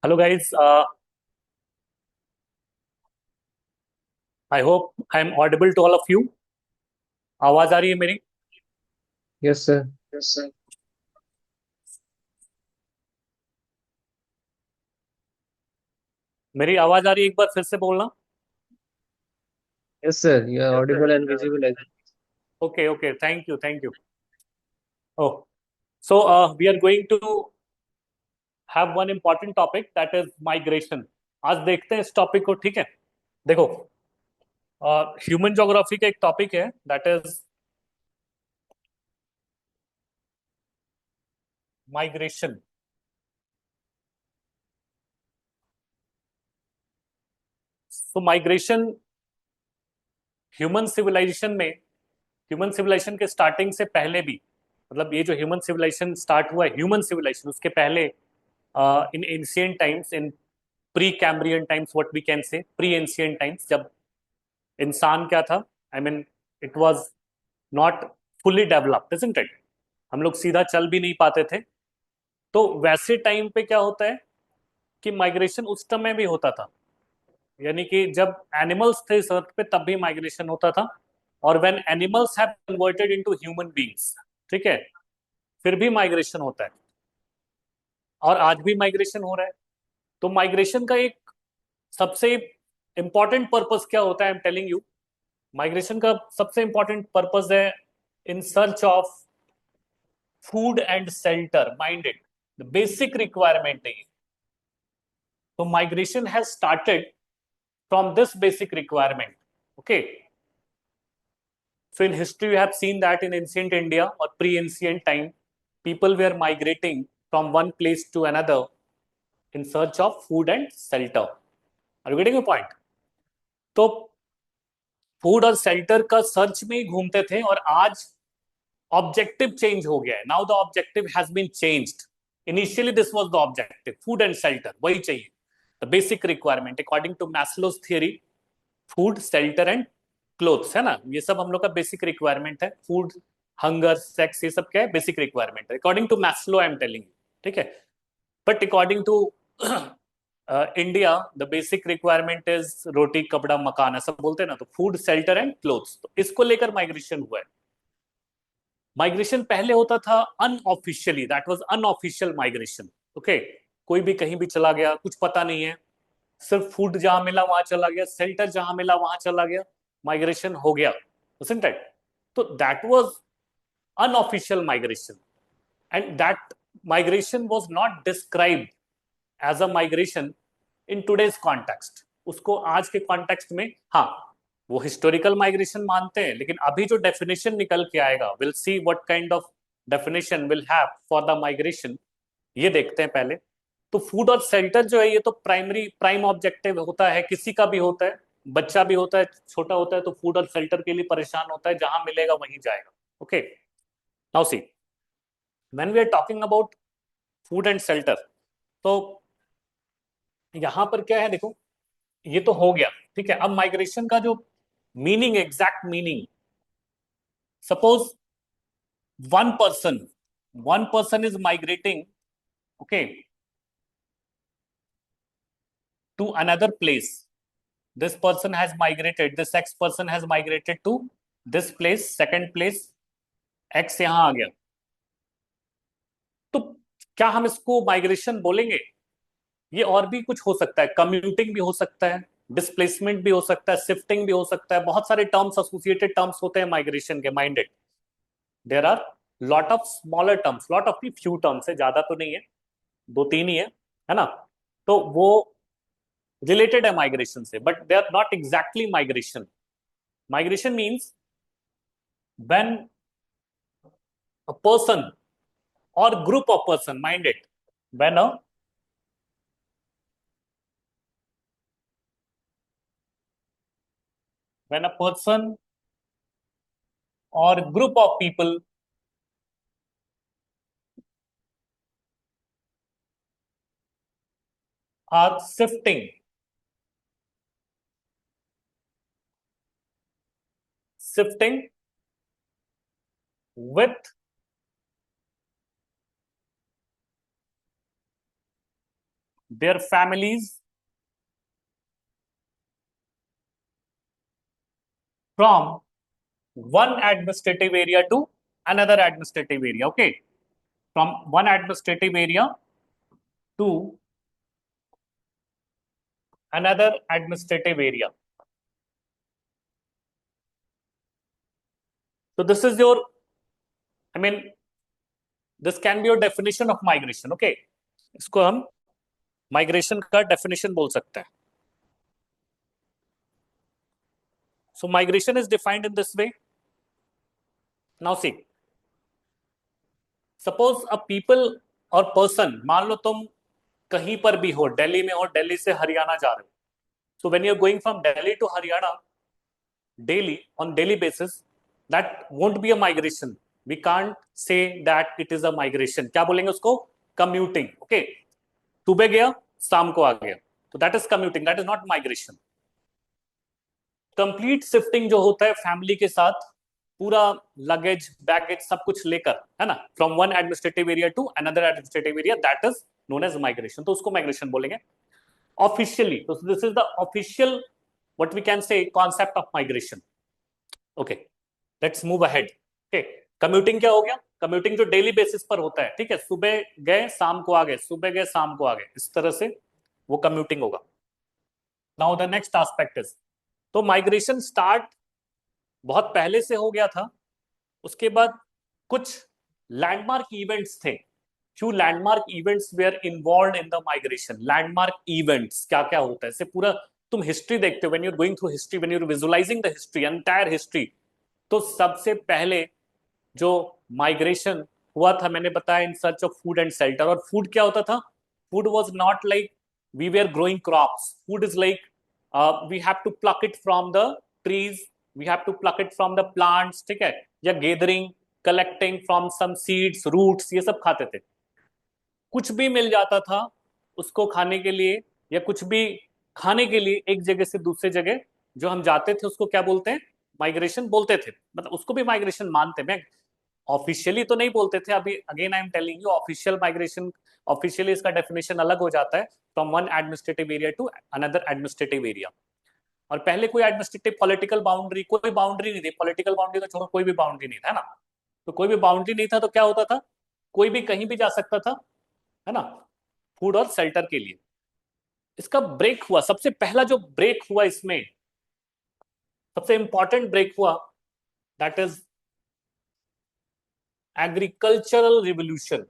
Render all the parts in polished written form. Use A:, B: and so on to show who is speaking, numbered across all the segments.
A: Hello guys. I hope I am audible to all of you. आवाज आ रही है मेरी?
B: Yes sir.
A: Yes sir. मेरी आवाज आ रही है? एक बार फिर से बोलना।
B: Yes sir, you are
A: yes sir.
B: Audible and visible as.
A: Okay okay, thank you thank you. Oh, so we are going to have one important topic that is migration. आज देखते हैं इस टॉपिक को, ठीक है? देखो, ह्यूमन ज्योग्राफी का एक टॉपिक है दैट इज माइग्रेशन। तो माइग्रेशन ह्यूमन सिविलाइजेशन में, ह्यूमन सिविलाइजेशन के स्टार्टिंग से पहले भी, मतलब ये जो ह्यूमन सिविलाइजेशन स्टार्ट हुआ है, ह्यूमन सिविलाइजेशन, उसके पहले in ancient times, in pre Cambrian times, what we can say pre ancient times, जब इंसान क्या था, I mean it was not fully developed, isn't it? हम लोग सीधा चल भी नहीं पाते थे। तो वैसे टाइम पे क्या होता है कि माइग्रेशन उस समय भी होता था, यानी कि जब एनिमल्स थे इस अर्थ पे तब भी माइग्रेशन होता था। और when animals have converted into human beings, ठीक है, फिर भी माइग्रेशन होता है। और आज भी माइग्रेशन हो रहा है। तो माइग्रेशन का एक सबसे इंपॉर्टेंट पर्पस क्या होता है? आई एम टेलिंग यू, माइग्रेशन का सबसे इंपॉर्टेंट पर्पस है इन search of food and shelter. Mind it, the basic requirement है ये। तो migration has started from this basic requirement. Okay, so in history you have seen that in ancient India or pre-ancient time, people were migrating from one place to another in search of food and shelter. Are you getting a point? तो food और shelter का search में ही घूमते थे, और आज objective change हो गया है। Now the objective has been changed. Initially this was the objective, food and shelter, वही चाहिए, the basic requirement according to Maslow's theory. Food, shelter and clothes, है ना, ये सब हम लोग का बेसिक रिक्वायरमेंट है। फूड, हंगर, सेक्स, ये सब क्या है? बेसिक रिक्वायरमेंट है according to Maslow, I am telling you, ठीक है? But according to India, the basic requirement is roti कपड़ा मकान, ऐसा बोलते हैं ना। तो फूड, शेल्टर एंड क्लोथ्स, तो इसको लेकर माइग्रेशन हुआ है। माइग्रेशन पहले होता था unofficially, that was unofficial migration. Okay, कोई भी कहीं भी चला गया, कुछ पता नहीं है, सिर्फ फूड जहां मिला वहां चला गया, शेल्टर जहां मिला वहां चला गया, माइग्रेशन हो गया, isn't it? तो that was unofficial migration, and that migration was not described as a migration in today's context. उसको आज के कॉन्टेक्स्ट में, हाँ, वो हिस्टोरिकल माइग्रेशन मानते हैं, लेकिन अभी जो डेफिनेशन निकल के आएगा, will see what kind of definition will have for the migration, ये देखते हैं पहले। तो फूड और शेल्टर जो है, ये तो प्राइमरी प्राइम ऑब्जेक्टिव होता है, किसी का भी होता है, बच्चा भी होता है, छोटा होता है, तो फूड और शेल्टर के लिए परेशान होता है, जहां मिलेगा वहीं जाएगा। Okay, now see, when we are talking about food and shelter, तो यहां पर क्या है, देखो, ये तो हो गया, ठीक है। अब माइग्रेशन का जो meaning, exact meaning, suppose one person one person is migrating, okay, to another place. This person has migrated, this x person has migrated to this place, second place, x यहां आ गया। तो क्या हम इसको माइग्रेशन बोलेंगे? ये और भी कुछ हो सकता है, कम्यूटिंग भी हो सकता है, डिस्प्लेसमेंट भी हो सकता है, शिफ्टिंग भी हो सकता है, बहुत सारे टर्म्स, एसोसिएटेड टर्म्स होते हैं माइग्रेशन के। Minded, there are lot of smaller terms, lot of few terms है, ज्यादा तो नहीं है, दो तीन ही है ना? तो वो रिलेटेड है माइग्रेशन से, but they are not exactly migration. Migration means when a person or group of person, mind it, when a person or group of people are shifting with their families from one administrative area to another administrative area. Okay, from one administrative area to another administrative area. So this is your, I mean, this can be your definition of migration. Okay, इसको हम migration का definition बोल सकते हैं. So migration is defined in this way. Now see, suppose a people or person, मान लो तुम कहीं पर भी हो, दिल्ली में हो, दिल्ली से हरियाणा जा रहे हो. So when you're going from Delhi to Haryana daily, on daily basis, that won't be a migration. We can't say that it is a migration. क्या बोलेंगे उसको? Commuting. Okay. सुबह गया, शाम को आ गया. So that is commuting. That is not migration. Complete shifting जो होता है फैमिली के साथ, पूरा लगेज बैगेज सब कुछ लेकर, है ना, from one administrative area to another administrative area, that is known as migration. तो उसको माइग्रेशन बोलेंगे ऑफिशियली. तो this is the official what we can say concept of migration. Okay, let's move ahead. Okay, commuting क्या हो गया? Commuting जो daily basis पर होता है, ठीक है, सुबह गए शाम को आ गए, सुबह गए शाम को आ गए, इस तरह से वो कम्यूटिंग होगा. Now the next aspect is, तो माइग्रेशन स्टार्ट बहुत पहले से हो गया था. उसके बाद कुछ लैंडमार्क इवेंट्स थे. Few landmark events were involved in the migration. Landmark events क्या क्या होता है, इससे पूरा तुम हिस्ट्री देखते हो, when you are going through history, when you are visualizing the history, entire history. तो सबसे पहले जो माइग्रेशन हुआ था, मैंने बताया, in search of food and shelter. और फूड क्या होता था? Food was not like we were growing crops. Food is like we have to pluck it from the trees, we have to pluck it from the plants, ठीक है, या gathering, collecting from some seeds, roots, ये सब खाते थे. कुछ भी मिल जाता था उसको खाने के लिए, या कुछ भी खाने के लिए एक जगह से दूसरे जगह जो हम जाते थे, उसको क्या बोलते हैं? माइग्रेशन बोलते थे. मतलब उसको भी माइग्रेशन मानते हैं. मैं ऑफिशियली तो नहीं बोलते थे. अभी again I am telling you, official migration, officially इसका डेफिनेशन अलग हो जाता है, from one administrative area to another administrative area. और पहले कोई एडमिनिस्ट्रेटिव पॉलिटिकल बाउंड्री, कोई बाउंड्री नहीं थी. पॉलिटिकल बाउंड्री तो छोड़ो, कोई भी बाउंड्री नहीं था, है ना. तो कोई भी बाउंड्री नहीं था, तो क्या होता था? कोई भी कहीं भी जा सकता था, है ना, फूड और शेल्टर के लिए. इसका ब्रेक हुआ, सबसे पहला जो ब्रेक हुआ इसमें, सबसे इंपॉर्टेंट ब्रेक हुआ, that is agricultural revolution.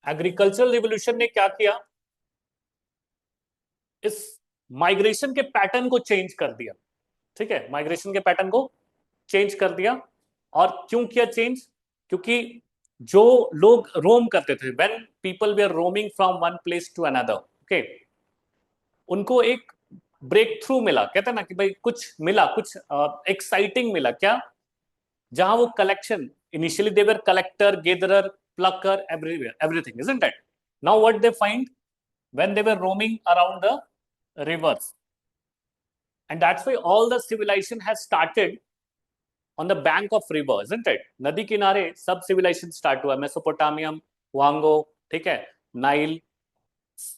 A: Agricultural revolution ने क्या किया? इस माइग्रेशन के पैटर्न को चेंज कर दिया. ठीक है, माइग्रेशन के पैटर्न को चेंज कर दिया. और क्यों किया चेंज? क्योंकि जो लोग रोम करते थे, when people were roaming from one place to another, okay, उनको एक ब्रेक थ्रू मिला. कहते हैं ना कि भाई कुछ मिला, कुछ एक्साइटिंग मिला. क्या? जहां वो collection, initially they were collector, gatherer, plucker, everywhere, everything, isn't it? Now what they find when they were roaming around the rivers, and that's why all the civilization has started on the bank of river, isn't it? नदी किनारे सब civilisation start हुआ. मेसोपोटामियम, वांगो, ठीक है, Nile,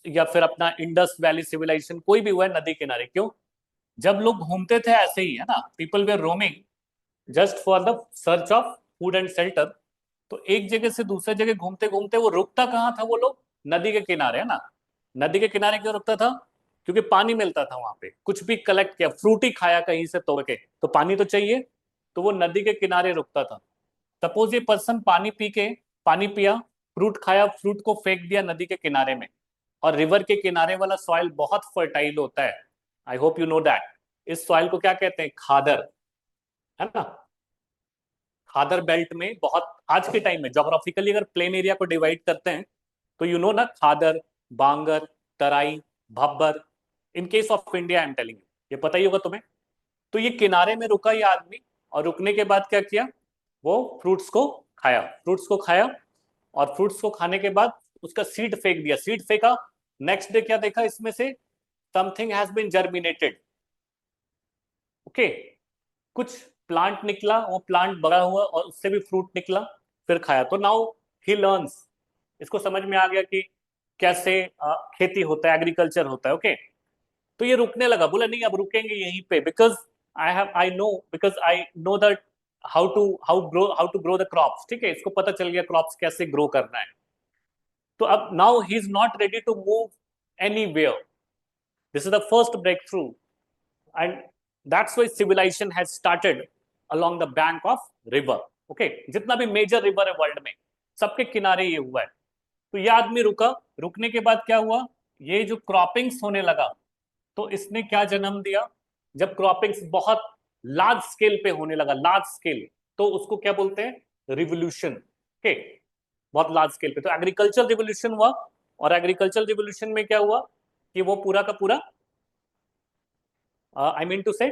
A: या फिर अपना Indus valley civilisation, कोई भी हुआ है नदी किनारे. क्यों? जब लोग घूमते थे ऐसे ही, है ना, people were roaming just for the search of food and shelter. तो एक जगह से दूसरे जगह घूमते घूमते वो रुकता कहाँ था? वो लोग नदी के किनारे, है ना. नदी के किनारे क्यों रुकता था? क्योंकि पानी मिलता था वहां पे. कुछ भी कलेक्ट किया, फ्रूट ही खाया कहीं से तोड़ के, तो पानी तो चाहिए, तो वो नदी के किनारे रुकता था. सपोज ये पर्सन पानी पी के, पानी पिया, फ्रूट खाया, फ्रूट को फेंक दिया नदी के किनारे में. और रिवर के किनारे वाला सॉइल बहुत फर्टाइल होता है. आई होप यू नो दैट. इस सॉइल को क्या कहते हैं? खादर, है ना. खादर बेल्ट में बहुत, आज के टाइम में जोग्राफिकली अगर प्लेन एरिया को डिवाइड करते हैं, तो यू नो ना, khadar, bangar, Terai, bhabar. In case of India I am telling you, ये पता ही होगा तुम्हें. तो ये किनारे में रुका ये आदमी, और रुकने के बाद क्या किया? वो फ्रूट्स को खाया, फ्रूट्स को खाया, और फ्रूट्स को खाने के बाद उसका सीड फेंक दिया. सीड फेंका, नेक्स्ट डे क्या देखा इसमें से? Something has been germinated. Okay, कुछ प्लांट निकला, वो प्लांट बड़ा हुआ और उससे भी फ्रूट निकला, फिर खाया. तो नाउ ही लर्न्स, इसको समझ में आ गया कि कैसे खेती होता है, एग्रीकल्चर होता है। ओके, तो ये रुकने लगा, बोला नहीं अब रुकेंगे यहीं पे, because I know that how to grow the crops. ठीक है, इसको पता चल गया क्रॉप्स कैसे ग्रो करना है। तो अब now he is not ready to move anywhere. This is the first breakthrough, and that's why civilization has started along the bank of river. Okay, जितना भी मेजर रिवर है वर्ल्ड में, सबके किनारे ये हुआ है। तो ये आदमी रुका, रुकने के बाद क्या हुआ, ये जो क्रॉपिंग्स होने लगा, तो इसने क्या जन्म दिया, जब क्रॉपिंग्स बहुत लार्ज स्केल पे होने लगा, लार्ज स्केल, तो उसको क्या बोलते हैं, रिवोल्यूशन। ओके, बहुत लार्ज स्केल पे, तो एग्रीकल्चर रिवोल्यूशन हुआ। और एग्रीकल्चर रिवोल्यूशन में क्या हुआ कि वो पूरा का पूरा, आई मीन टू से,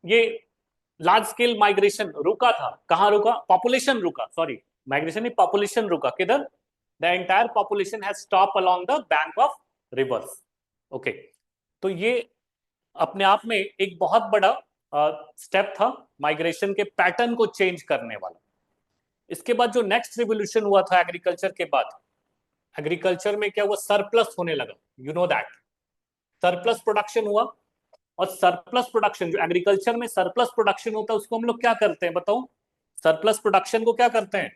A: ये लार्ज स्केल माइग्रेशन रुका था। कहां रुका, पॉपुलेशन रुका, सॉरी, माइग्रेशन नहीं, पॉपुलेशन रुका। किधर, the entire population has stop along the bank of reverse. Okay, तो ये अपने आप में एक बहुत बड़ा स्टेप था माइग्रेशन के पैटर्न को चेंज करने वाला। इसके बाद जो नेक्स्ट रिवोल्यूशन हुआ था एग्रीकल्चर के बाद, एग्रीकल्चर में क्या हुआ, सरप्लस होने लगा। You know that, surplus production हुआ। और सरप्लस प्रोडक्शन, जो एग्रीकल्चर में सरप्लस प्रोडक्शन होता है, उसको हम लोग क्या करते हैं बताओ, सरप्लस प्रोडक्शन को क्या करते हैं,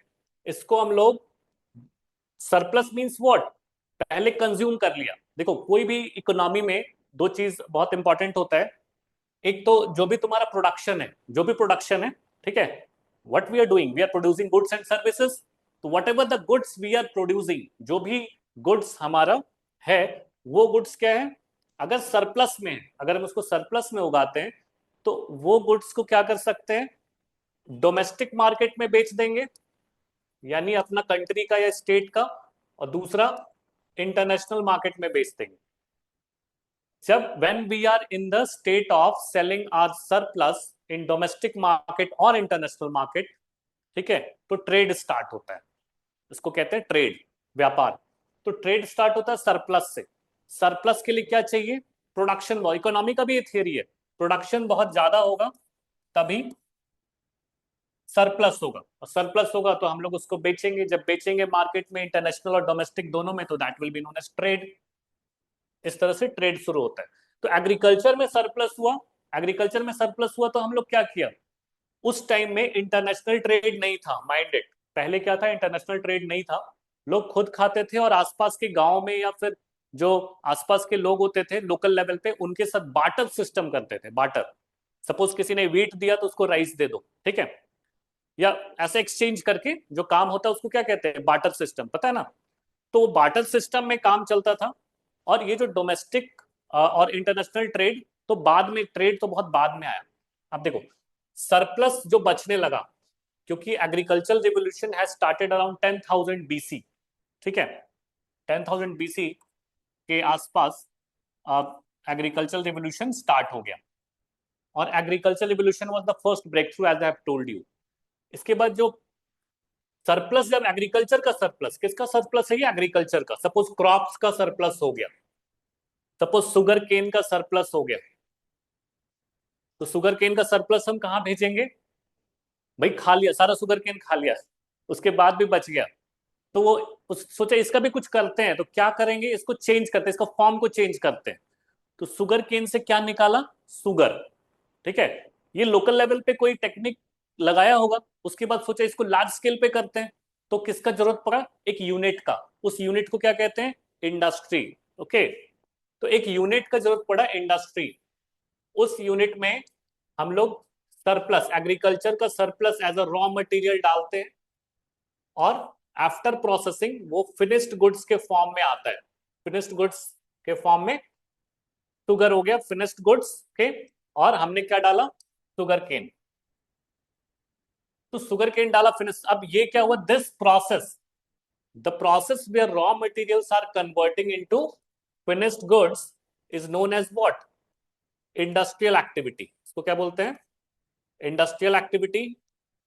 A: इसको हम लोग, सरप्लस मींस व्हाट, पहले कंज्यूम कर लिया। देखो कोई भी इकोनॉमी में दो चीज बहुत इंपॉर्टेंट होता है। एक तो जो भी तुम्हारा प्रोडक्शन है, जो भी प्रोडक्शन है, ठीक है, what we are doing, we are producing goods and services. तो whatever the goods we are producing, जो भी गुड्स हमारा है, वो गुड्स क्या है, अगर सरप्लस में है, अगर हम उसको सरप्लस में उगाते हैं, तो वो गुड्स को क्या कर सकते हैं, डोमेस्टिक मार्केट में बेच देंगे, यानी अपना कंट्री का या स्टेट का, और दूसरा इंटरनेशनल मार्केट में बेच देंगे। जब when we are in the state of selling our surplus in domestic market और इंटरनेशनल मार्केट, ठीक है, तो ट्रेड स्टार्ट होता है। इसको कहते हैं ट्रेड, व्यापार। तो ट्रेड स्टार्ट होता है सरप्लस से। सरप्लस के लिए क्या चाहिए, प्रोडक्शन। इकोनॉमी का भी ये थियरी है, प्रोडक्शन बहुत ज्यादा होगा तभी सरप्लस होगा, और सरप्लस होगा तो हम लोग उसको बेचेंगे। जब बेचेंगे मार्केट में, इंटरनेशनल और डोमेस्टिक दोनों में, तो that will be known as trade. इस तरह से ट्रेड शुरू होता है। तो एग्रीकल्चर में सरप्लस हुआ, एग्रीकल्चर में सरप्लस हुआ तो हम लोग क्या किया, उस टाइम में इंटरनेशनल ट्रेड नहीं था, माइंडेड। पहले क्या था, इंटरनेशनल ट्रेड नहीं था, लोग खुद खाते थे और आसपास के गांव में या फिर जो आसपास के लोग होते थे लोकल लेवल पे, उनके साथ बार्टर सिस्टम करते थे। बार्टर, सपोज किसी ने वीट दिया तो उसको राइस दे दो, ठीक है, या ऐसे एक्सचेंज करके जो काम होता है उसको क्या कहते हैं, बार्टर सिस्टम, पता है ना। तो वो बार्टर सिस्टम में काम चलता था। और ये जो डोमेस्टिक और इंटरनेशनल ट्रेड, तो बाद में, ट्रेड तो बहुत बाद में आया। अब देखो, सरप्लस जो बचने लगा, क्योंकि agriculture revolution has started around 10,000 BC, ठीक है, 10,000 बीसी के आसपास एग्रीकल्चर रिवोल्यूशन स्टार्ट हो गया। और agriculture revolution was the first breakthrough, as I have told you. इसके बाद जो सरप्लस, जब एग्रीकल्चर का सरप्लस, किसका सरप्लस है ये, एग्रीकल्चर का, सपोज क्रॉप्स का सरप्लस हो गया, सपोज शुगर केन का सरप्लस हो गया, तो शुगर केन का सरप्लस हम कहाँ भेजेंगे, भाई खा लिया सारा शुगर केन, खा लिया, उसके बाद भी बच गया, तो वो सोचा इसका भी कुछ करते हैं, तो क्या करेंगे, इसको चेंज करते हैं, इसका फॉर्म को चेंज करते हैं। तो शुगर केन से क्या निकाला, शुगर, ठीक है। ये लोकल लेवल पे कोई टेक्निक लगाया होगा, उसके बाद सोचा इसको लार्ज स्केल पे करते हैं। तो किसका जरूरत पड़ा, एक यूनिट का। उस यूनिट को क्या कहते हैं, इंडस्ट्री। ओके, तो एक यूनिट का जरूरत पड़ा, इंडस्ट्री। उस यूनिट में हम लोग सरप्लस, एग्रीकल्चर का surplus as a raw material डालते हैं, और आफ्टर प्रोसेसिंग वो फिनिश्ड गुड्स के फॉर्म में आता है। फिनिश्ड गुड्स के फॉर्म में शुगर हो गया फिनिश्ड गुड्स के, और हमने क्या डाला, शुगर केन। तो शुगर केन डाला फिनिश। अब ये क्या हुआ, this process, the process where raw materials are converting into finished goods is known as what, industrial activity. इसको क्या बोलते हैं, इंडस्ट्रियल एक्टिविटी।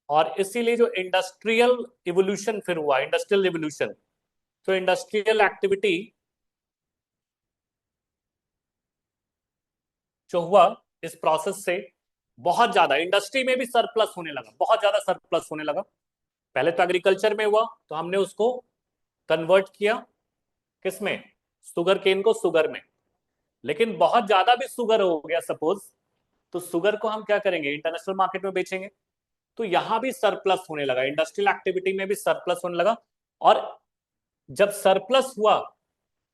A: और इसीलिए जो इंडस्ट्रियल इवोल्यूशन फिर हुआ, इंडस्ट्रियल रिवोल्यूशन, तो इंडस्ट्रियल एक्टिविटी जो हुआ, इस प्रोसेस से बहुत ज्यादा इंडस्ट्री में भी सरप्लस होने लगा, बहुत ज्यादा सरप्लस होने लगा। पहले तो एग्रीकल्चर में हुआ, तो हमने उसको कन्वर्ट किया किसमें? शुगर केन को शुगर में। लेकिन बहुत ज्यादा भी शुगर हो गया सपोज, तो शुगर को हम क्या करेंगे? इंटरनेशनल मार्केट में बेचेंगे। तो यहां भी सरप्लस होने लगा, इंडस्ट्रियल एक्टिविटी में भी सरप्लस होने लगा। और जब सरप्लस हुआ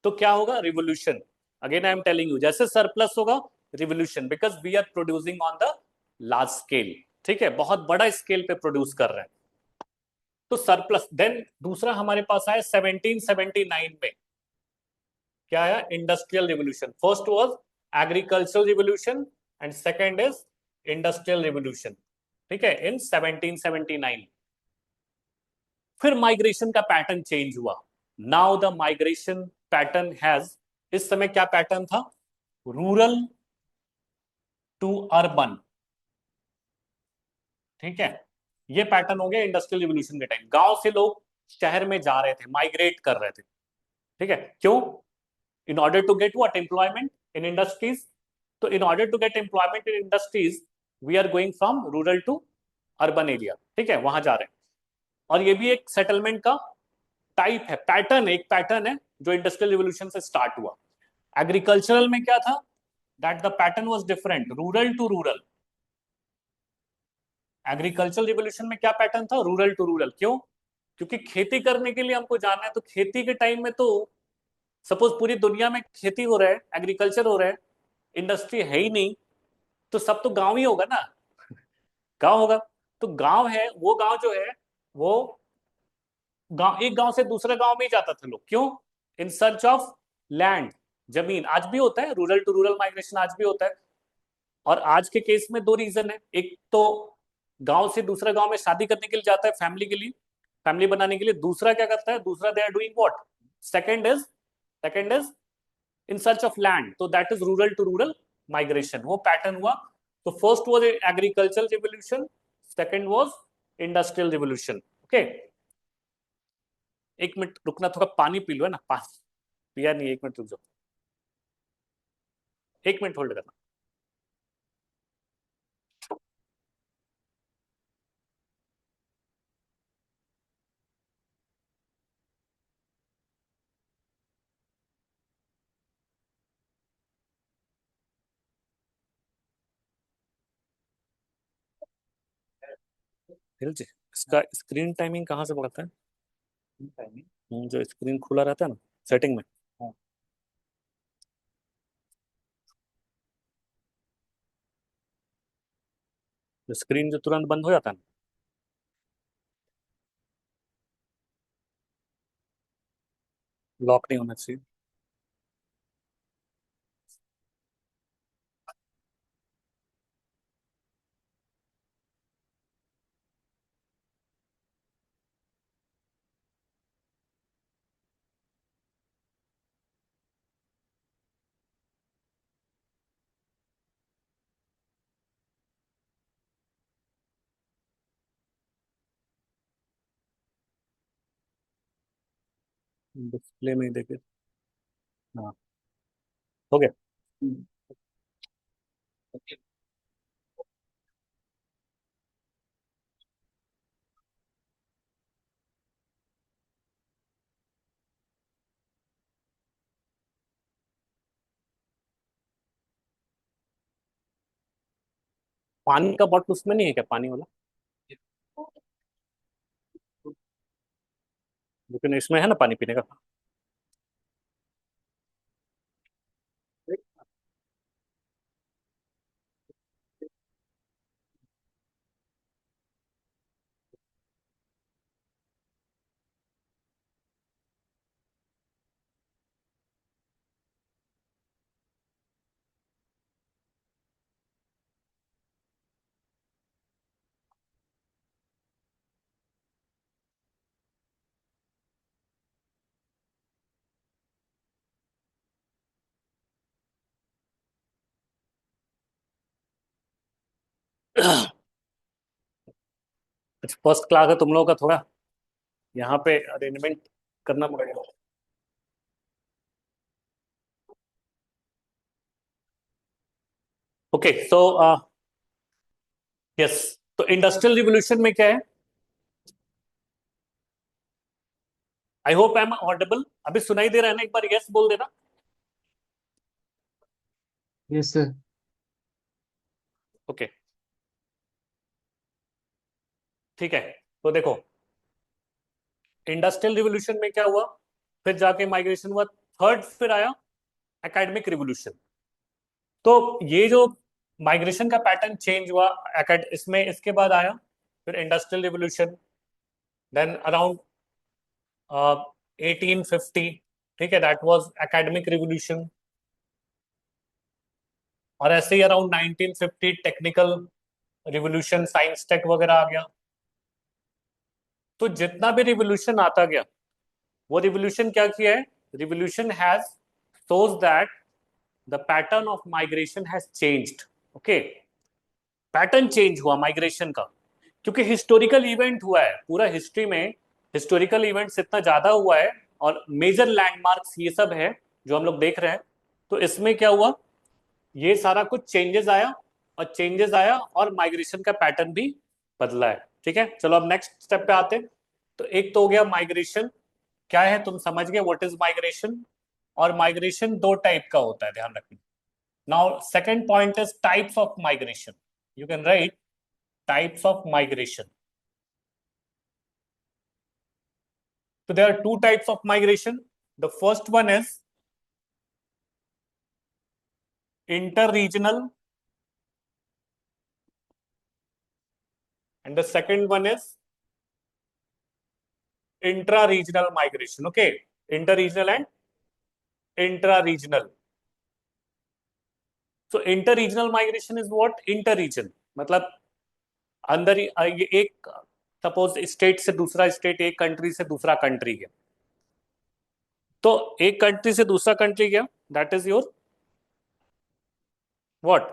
A: तो क्या होगा? Revolution. Again I am telling you, जैसे सरप्लस होगा revolution, because we are producing on the large scale. ठीक है, बहुत बड़ा स्केल पे प्रोड्यूस कर रहे हैं। तो सरप्लस। देन दूसरा हमारे पास आया 1779 में। क्या आया? Industrial revolution. First was agricultural revolution and second is industrial revolution. ठीक है, इन 1779। फिर माइग्रेशन का पैटर्न चेंज हुआ। Now the migration pattern has, इस समय क्या पैटर्न था? Rural to urban. ठीक है, ये पैटर्न हो गया इंडस्ट्रियल रिवोल्यूशन के टाइम। गांव से लोग शहर में जा रहे थे, माइग्रेट कर रहे थे। ठीक है, क्यों? In order to get what? Employment in industries. तो in order to get employment in industries we are going from rural to urban area. ठीक है, वहां जा रहे हैं। और ये भी एक सेटलमेंट का टाइप है, पैटर्न है, एक पैटर्न है जो इंडस्ट्रियल रिवोल्यूशन से स्टार्ट हुआ। एग्रीकल्चरल में क्या था? That the pattern was different, rural to rural. Agricultural revolution में क्या पैटर्न था? Rural to rural. क्यों? क्योंकि खेती करने के लिए हमको जाना है, तो खेती के टाइम में तो सपोज पूरी दुनिया में खेती हो रहा है, एग्रीकल्चर हो रहा है, इंडस्ट्री है ही नहीं, तो सब तो गांव ही होगा ना। गांव होगा। तो गांव है, वो गांव जो है वो गांव, एक गांव से दूसरे गांव में ही जाता था लोग। क्यों? इन सर्च ऑफ लैंड, जमीन। आज भी होता है रूरल टू रूरल माइग्रेशन, आज भी होता है। और आज के केस में दो रीजन है। एक तो गांव से दूसरे गांव में शादी करने के लिए जाता है, फैमिली के लिए, फैमिली बनाने के लिए। दूसरा क्या करता है? दूसरा they are doing what? Second is in search of land. तो that is rural to rural migration, वो पैटर्न हुआ। तो first was agricultural revolution, second was industrial revolution. Okay, एक मिनट रुकना, थोड़ा पानी पी लो, है ना? पानी पिया नहीं, एक मिनट रुक जाओ, एक मिनट होल्ड करना। हिल जी, इसका स्क्रीन टाइमिंग कहाँ से पकड़ता है? जो स्क्रीन खुला रहता है ना सेटिंग में, स्क्रीन जो तुरंत बंद हो जाता है ना, लॉक नहीं होना चाहिए। डिस्प्ले में ही देखे। हाँ, हो गया। पानी का बॉटल उसमें नहीं है क्या, पानी वाला? लेकिन इसमें है ना पानी पीने का। अच्छा, फर्स्ट क्लास है तुम लोगों का, थोड़ा यहाँ पे अरेंजमेंट करना पड़ेगा। ओके, सो यस, तो इंडस्ट्रियल रिवोल्यूशन में क्या है? आई होप आई एम ऑडिबल। अभी सुनाई दे रहा है ना? एक बार यस बोल देना।
B: Yes sir.
A: ओके, ठीक है। तो देखो, इंडस्ट्रियल रिवोल्यूशन में क्या हुआ, फिर जाके माइग्रेशन हुआ, थर्ड फिर आया एकेडमिक रिवोल्यूशन। तो ये जो माइग्रेशन का पैटर्न चेंज हुआ इसमें, इसके बाद आया फिर इंडस्ट्रियल रिवोल्यूशन, देन अराउंड 1850, ठीक है, दैट वाज एकेडमिक रिवोल्यूशन। और ऐसे ही around 1950 technical revolution, science tech वगैरह आ गया। तो जितना भी रिवोल्यूशन आता गया, वो रिवोल्यूशन क्या किया है, revolution has shows that the pattern of migration has changed. Okay, pattern change हुआ माइग्रेशन का, क्योंकि हिस्टोरिकल इवेंट हुआ है पूरा हिस्ट्री में। हिस्टोरिकल इवेंट्स इतना ज्यादा हुआ है और मेजर लैंडमार्क्स ये सब है जो हम लोग देख रहे हैं। तो इसमें क्या हुआ, ये सारा कुछ चेंजेस आया, और चेंजेस आया और माइग्रेशन का पैटर्न भी बदला है। ठीक है, चलो अब नेक्स्ट स्टेप पे आते हैं। तो एक तो हो गया माइग्रेशन क्या है, तुम समझ गए व्हाट इज माइग्रेशन। और माइग्रेशन दो टाइप का होता है, ध्यान रखना। Now second point is types of migration. You can right types of migration. So there are two types of migration. The first one is inter-regional, and the second one is intra-regional migration. Okay, inter-regional and intra-regional. So inter-regional migration is what? Inter-region मतलब अंदर ही ये एक, suppose state से दूसरा state, एक country से दूसरा country गया, तो एक कंट्री से दूसरा कंट्री गया, that is your what,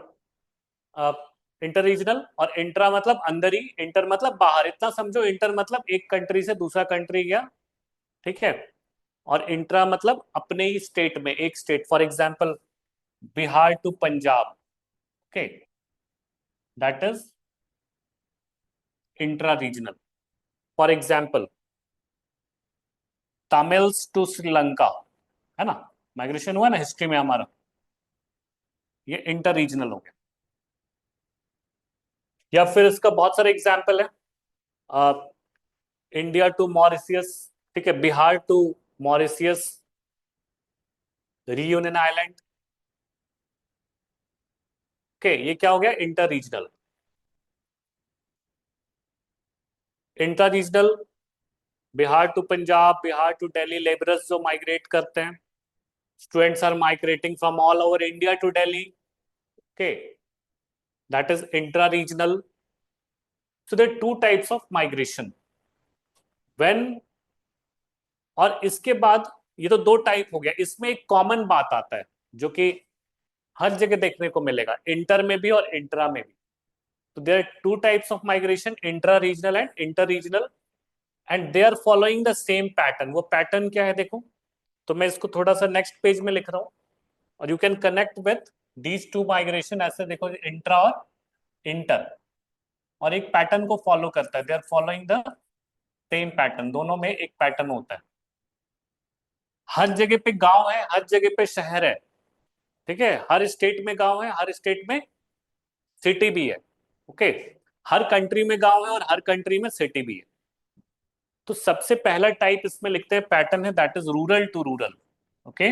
A: inter regional. और इंट्रा मतलब अंदर ही, इंटर मतलब बाहर, इतना समझो। इंटर मतलब एक कंट्री से दूसरा कंट्री गया, ठीक है। और इंट्रा मतलब अपने ही स्टेट में, एक state, for example Bihar to Punjab, okay, that is intra regional. For example Tamils to Sri Lanka, है ना, माइग्रेशन हुआ ना हिस्ट्री में हमारा, ये इंटर रीजनल हो गया। या फिर इसका बहुत सारे एग्जाम्पल है, इंडिया टू मॉरिशियस, ठीक है, Bihar to Mauritius, Reunion island. Okay, ये क्या हो गया, inter regional. Inter regional, Bihar to Punjab, Bihar to Delhi, labourers जो माइग्रेट करते हैं, students are migrating from all over India to Delhi, okay, that is intra regional. So there two types of migration when. और इसके बाद ये तो दो टाइप हो गया, इसमें एक कॉमन बात आता है जो कि हर जगह देखने को मिलेगा, इंटर में भी और इंट्रा में भी। तो there are two types of migration, intra regional and inter regional, and they are following the same pattern. वो पैटर्न क्या है देखो, तो मैं इसको थोड़ा सा नेक्स्ट पेज में लिख रहा हूँ, और you can connect with these two migration. ऐसे देखो, इंट्रा और इंटर, और एक पैटर्न को फॉलो करता है, they are following the same pattern, दोनों में एक पैटर्न होता है। हर जगह पे गांव है, हर जगह पे शहर है, ठीक है, हर स्टेट में गांव है, हर स्टेट में सिटी भी है, ओके, हर कंट्री में गांव है और हर कंट्री में सिटी भी है। तो सबसे पहला टाइप इसमें लिखते हैं पैटर्न है, that is rural to rural, okay,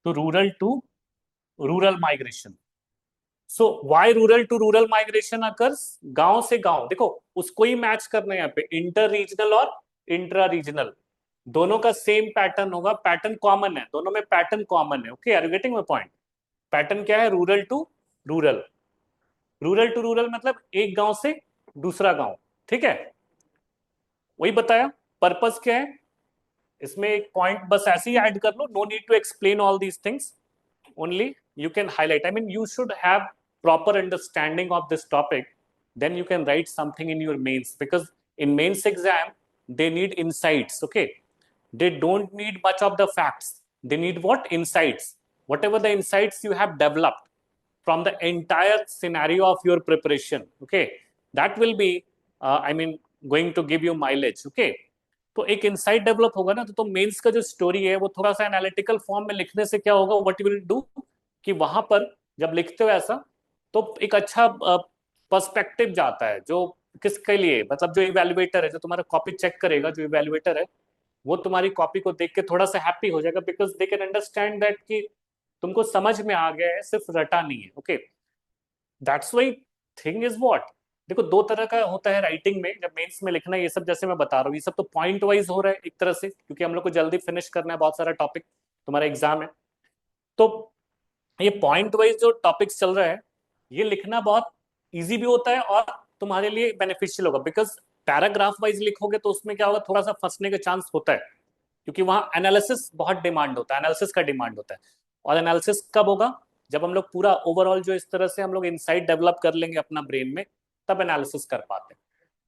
A: तो rural to rural migration. So why rural to rural migration occurs, गांव से गांव, देखो उसको ही मैच करना है यहाँ पे, इंटर रीजनल और इंट्रा रीजनल, दोनों का सेम पैटर्न होगा, पैटर्न कॉमन है, दोनों में पैटर्न कॉमन है। Okay, are you getting my point? Pattern क्या है, rural to rural. Rural to rural मतलब एक गांव से दूसरा गांव, ठीक है, वही बताया। पर्पस क्या है इसमें, एक पॉइंट बस ऐसे ही ऐड कर लो, no need to explain all these things, only you can highlight. I mean, you should have proper understanding of this topic, then you can write something in your mains, because in mains exam they need insights, okay, they don't need much of the facts, they need what, insights, whatever the insights you have developed from the entire scenario of your preparation, okay, that will be I mean going to give you mileage, okay. तो एक insight develop होगा ना, तो mains का जो story है वो थोड़ा सा एनालिटिकल फॉर्म में लिखने से क्या होगा, व्हाट यू विल डू, कि वहां पर जब लिखते हो ऐसा, तो एक अच्छा पर्सपेक्टिव जाता है, जो किसके लिए, मतलब जो इवेल्युएटर है, जो तुम्हारा कॉपी चेक करेगा, जो इवेल्युएटर है, वो तुम्हारी कॉपी को देख के थोड़ा सा हैप्पी हो जाएगा, because they can understand that कि तुमको समझ में आ गया है, सिर्फ रटा नहीं है। Okay, that's why thing is what, देखो दो तरह का होता है राइटिंग में, जब मेंस में लिखना है, ये सब जैसे मैं बता रहा हूँ, ये सब तो पॉइंट वाइज हो रहा है एक तरह से, क्योंकि हम लोग को जल्दी फिनिश करना है, बहुत सारा टॉपिक, तुम्हारा एग्जाम है। तो ये पॉइंट वाइज जो टॉपिक्स चल रहा है, ये लिखना बहुत इजी भी होता है और तुम्हारे लिए बेनिफिशियल होगा, बिकॉज पैराग्राफ वाइज लिखोगे तो उसमें क्या होगा, थोड़ा सा फंसने का चांस होता है, क्योंकि वहां एनालिसिस बहुत डिमांड होता है, एनालिसिस का डिमांड होता है। और एनालिसिस कब होगा, जब हम लोग पूरा ओवरऑल जो इस तरह से हम लोग इनसाइट डेवलप कर लेंगे अपना ब्रेन में, तब एनालिसिस कर पाते हैं।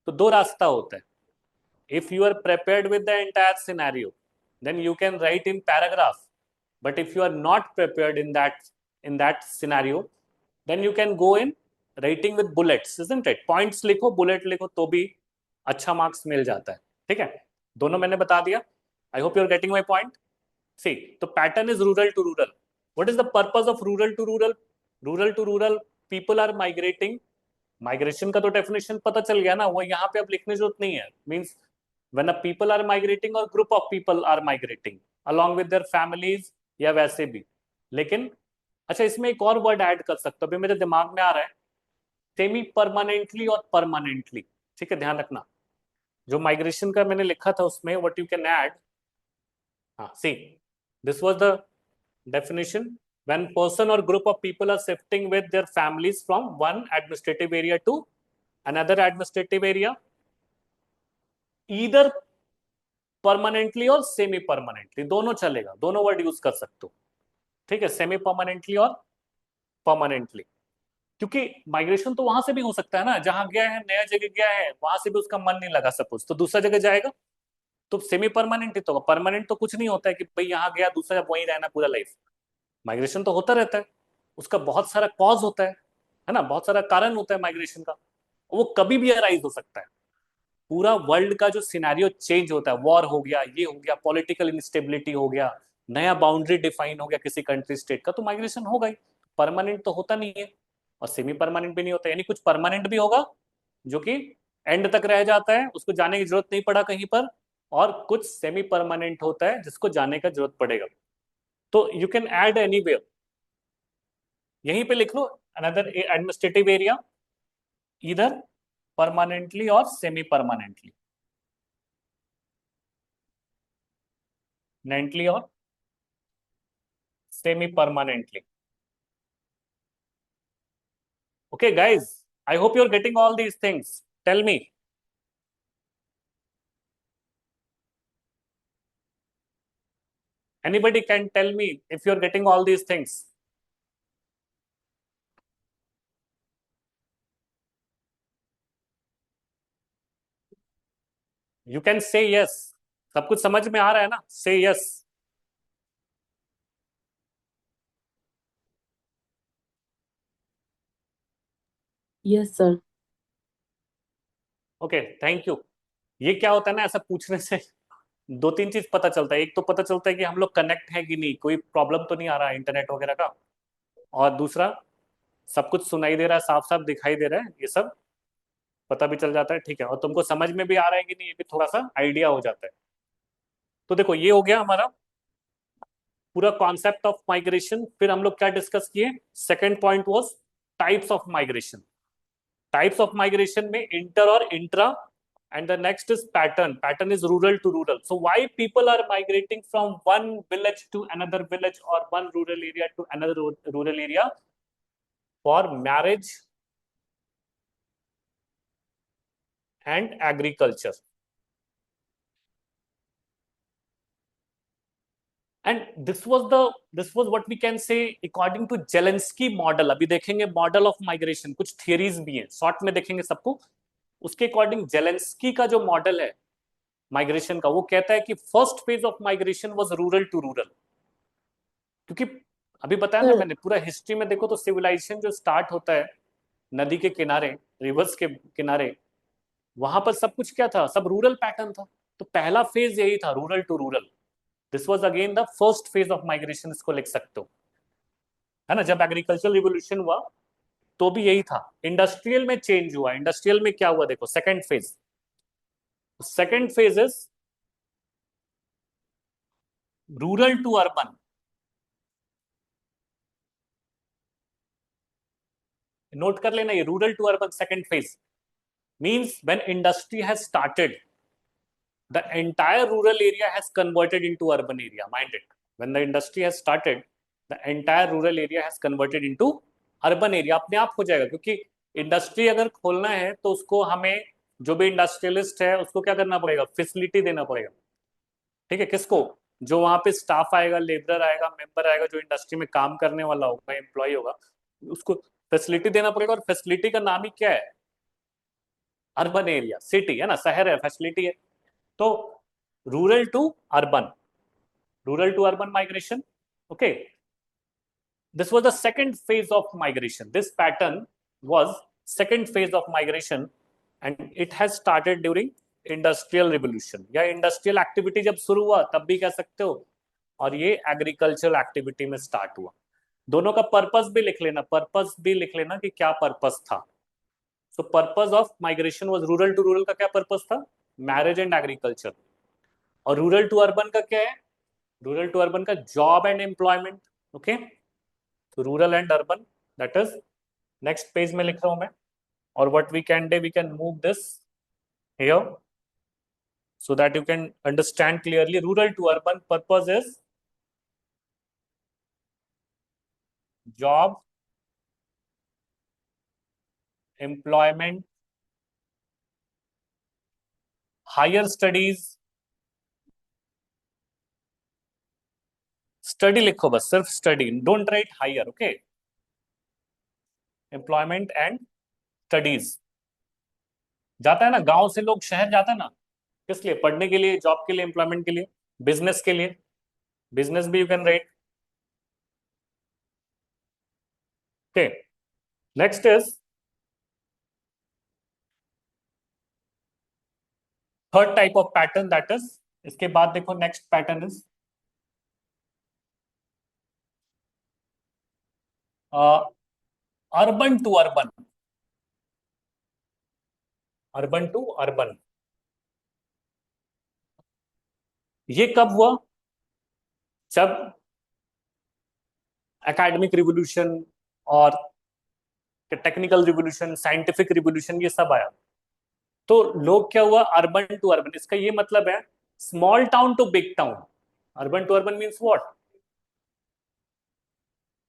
A: तो दो रास्ता होता है, if you are prepared with the entire scenario, then you can write in paragraph, but if you are not prepared in that scenario, then you can go in writing with bullets, isn't it? Points लिखो, bullet लिखो, तो भी अच्छा marks मिल जाता है। ठीक है, दोनों मैंने बता दिया। I hope you are getting my point. See, तो pattern is rural to rural. What is the purpose of rural to rural? Rural to rural, people are migrating. Migration का तो डेफिनेशन पता चल गया ना, वो यहाँ पे अब लिखने की जरूरत नहीं है। Means when a people are migrating और group of people are migrating along with their families, या वैसे भी। लेकिन अच्छा, इसमें एक और वर्ड ऐड कर सकता हूँ, अभी मेरे दिमाग में आ रहा है, सेमी परमानेंटली और परमानेंटली। ठीक है, ध्यान रखना, जो माइग्रेशन का मैंने लिखा था उसमें व्हाट यू कैन ऐड। हाँ, see, this was the definition: when person or group of people are shifting with their families from one administrative area to another administrative area, either permanently और semi permanently, दोनों चलेगा, दोनों word use कर सकते हो। ठीक है, सेमी परमानेंटली और परमानेंटली, क्योंकि माइग्रेशन तो वहां से भी हो सकता है ना, जहां गया है, नया जगह गया है, वहां से भी उसका मन नहीं लगा सपोज, तो दूसरा जगह जाएगा, तो सेमी परमानेंट ही तो होगा। परमानेंट तो कुछ नहीं होता है कि भाई यहाँ गया, दूसरा वहीं रहना पूरा लाइफ। माइग्रेशन तो होता रहता है, उसका बहुत सारा कॉज होता है ना, बहुत सारा कारण होता है माइग्रेशन का, वो कभी भी अराइज हो सकता है। पूरा वर्ल्ड का जो सिनेरियो चेंज होता है, वॉर हो गया, ये हो गया, पॉलिटिकल इंस्टेबिलिटी हो गया, नया बाउंड्री डिफाइन हो गया किसी कंट्री स्टेट का, तो माइग्रेशन होगा ही। परमानेंट तो होता नहीं है, और सेमी परमानेंट भी नहीं होता, यानी कुछ परमानेंट भी होगा जो कि एंड तक रह जाता है, उसको जाने की जरूरत नहीं पड़ा कहीं पर, और कुछ सेमी परमानेंट होता है जिसको जाने का जरूरत पड़ेगा। तो यू कैन ऐड एनीवेयर, यहीं पे लिख लो, अनदर एडमिनिस्ट्रेटिव एरिया, इधर परमानेंटली और सेमी परमानेंटली, नेंटली और semi permanently. Okay, guys, I hope you're getting all these things. Tell me. Anybody can tell me if you're getting all these things. You can say yes. सब कुछ समझ में आ रहा है ना? Say yes.
C: Yes sir.
A: Okay, thank you. ये क्या होता है ना, ऐसा पूछने से दो तीन चीज पता चलता है। एक तो पता चलता है कि हम लोग कनेक्ट हैं कि नहीं, कोई प्रॉब्लम तो नहीं आ रहा है इंटरनेट वगैरह का, और दूसरा, सब कुछ सुनाई दे रहा है, साफ साफ दिखाई दे रहा है, ये सब पता भी चल जाता है। ठीक है, और तुमको समझ में भी आ रहा है कि नहीं, ये भी थोड़ा सा आइडिया हो जाता है। तो देखो, ये हो गया हमारा पूरा कॉन्सेप्ट ऑफ माइग्रेशन। फिर हम लोग क्या डिस्कस किए, second point was types of migration. Types of migration में इंटर और intra, and the next is pattern. Pattern is rural to rural. So why people are migrating from one village to another village, or one rural area to another rural area? For marriage and agriculture. And this was what we can say according to Zelensky model. अभी देखेंगे model of migration, कुछ theories भी हैं, short में देखेंगे सबको। उसके according Zelensky का जो मॉडल है माइग्रेशन का, वो कहता है कि first phase of migration was rural to rural. क्योंकि अभी बताया ना
C: सर
A: मैंने, पूरा हिस्ट्री में देखो तो सिविलाइजेशन जो स्टार्ट होता है नदी के किनारे, रिवर्स के किनारे, वहां पर सब कुछ क्या था, सब रूरल पैटर्न था। तो पहला फेज यही था, rural to rural. This was again the first phase of migration, इसको लिख सकते हो, है ना। जब एग्रीकल्चर रिवोल्यूशन हुआ तो भी यही था। इंडस्ट्रियल में चेंज हुआ, इंडस्ट्रियल में क्या हुआ देखो, second phase. Second phase is rural to urban. Note कर लेना, ये rural to urban second phase means when industry has started, the entire rural area has converted into urban area. Mind it, when the industry has started, the entire rural area has converted into urban area. अपने आप हो जाएगा, क्योंकि industry अगर खोलना है तो उसको हमें, जो भी इंडस्ट्रियलिस्ट है उसको क्या करना पड़ेगा, फैसिलिटी देना पड़ेगा। ठीक है, किसको, जो वहां पे स्टाफ आएगा, लेबर आएगा, मेंबर आएगा, जो इंडस्ट्री में काम करने वाला होगा, एम्प्लॉय होगा, उसको फैसिलिटी देना पड़ेगा। और फैसिलिटी का नाम ही क्या है, अर्बन एरिया, सिटी है ना, शहर है, फैसिलिटी है। तो rural to urban, rural to urban migration. Okay, this was the second phase of migration. This pattern was second phase of migration, and it has started during industrial revolution, या industrial activity जब शुरू हुआ तब भी कह सकते हो, और ये एग्रीकल्चरल एक्टिविटी में स्टार्ट हुआ। दोनों का पर्पस भी लिख लेना, पर्पस भी लिख लेना कि क्या पर्पस था। So purpose of migration was, rural to rural का क्या पर्पस था, मैरिज एंड एग्रीकल्चर। और रूरल टू अर्बन का क्या है, रूरल टू अर्बन का जॉब एंड एम्प्लॉयमेंट। ओके, तो rural and urban, that is next page में लिख रहा हूं मैं। और what we can do, we can move this here so that you can understand clearly. Rural to urban purpose is job, employment, higher studies, study लिखो बस, सिर्फ study, don't write higher. Okay, employment and studies. जाता है ना, गांव से लोग शहर जाता है ना, किस लिए, पढ़ने के लिए, जॉब के लिए, एम्प्लॉयमेंट के लिए, बिजनेस के लिए, बिजनेस भी you can write. Okay, next is third type of pattern, that is, इसके बाद देखो next pattern is urban to urban. Urban to urban, ये कब हुआ, जब एकेडमिक रिवोल्यूशन और टेक्निकल रिवोल्यूशन, साइंटिफिक रिवोल्यूशन, ये सब आया। तो लोग क्या हुआ, अर्बन टू अर्बन, इसका ये मतलब है small town to big town. Urban to urban means what,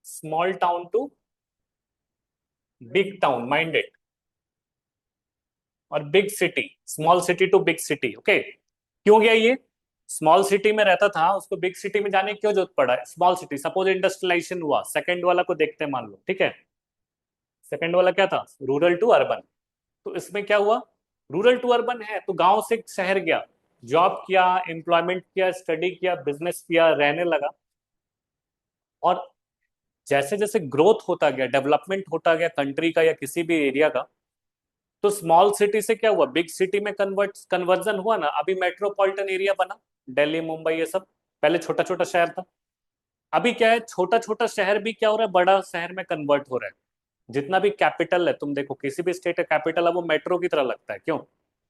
A: small town to big town, mind it. और big city, small city to big city. Okay, क्यों गया ये, स्मॉल सिटी में रहता था, उसको बिग सिटी में जाने की क्यों जरूरत पड़ा, स्मॉल सिटी, सपोज इंडस्ट्रियलाइजेशन हुआ, सेकंड वाला को देखते हैं, मान लो, ठीक है, सेकंड वाला क्या था, रूरल टू अर्बन। तो इसमें क्या हुआ, रूरल टू अर्बन है तो गांव से शहर गया, जॉब किया, एम्प्लॉयमेंट किया, स्टडी किया, बिजनेस किया, रहने लगा। और जैसे जैसे ग्रोथ होता गया, डेवलपमेंट होता गया कंट्री का या किसी भी एरिया का, तो स्मॉल सिटी से क्या हुआ, बिग सिटी में कन्वर्जन हुआ ना। अभी मेट्रोपॉलिटन एरिया बना, दिल्ली, मुंबई, ये सब, पहले छोटा छोटा शहर था। अभी क्या है, छोटा छोटा शहर भी क्या हो रहा है, बड़ा शहर में कन्वर्ट हो रहा है। जितना भी कैपिटल है, तुम देखो किसी भी स्टेट का कैपिटल है, वो मेट्रो की तरह लगता है, क्यों,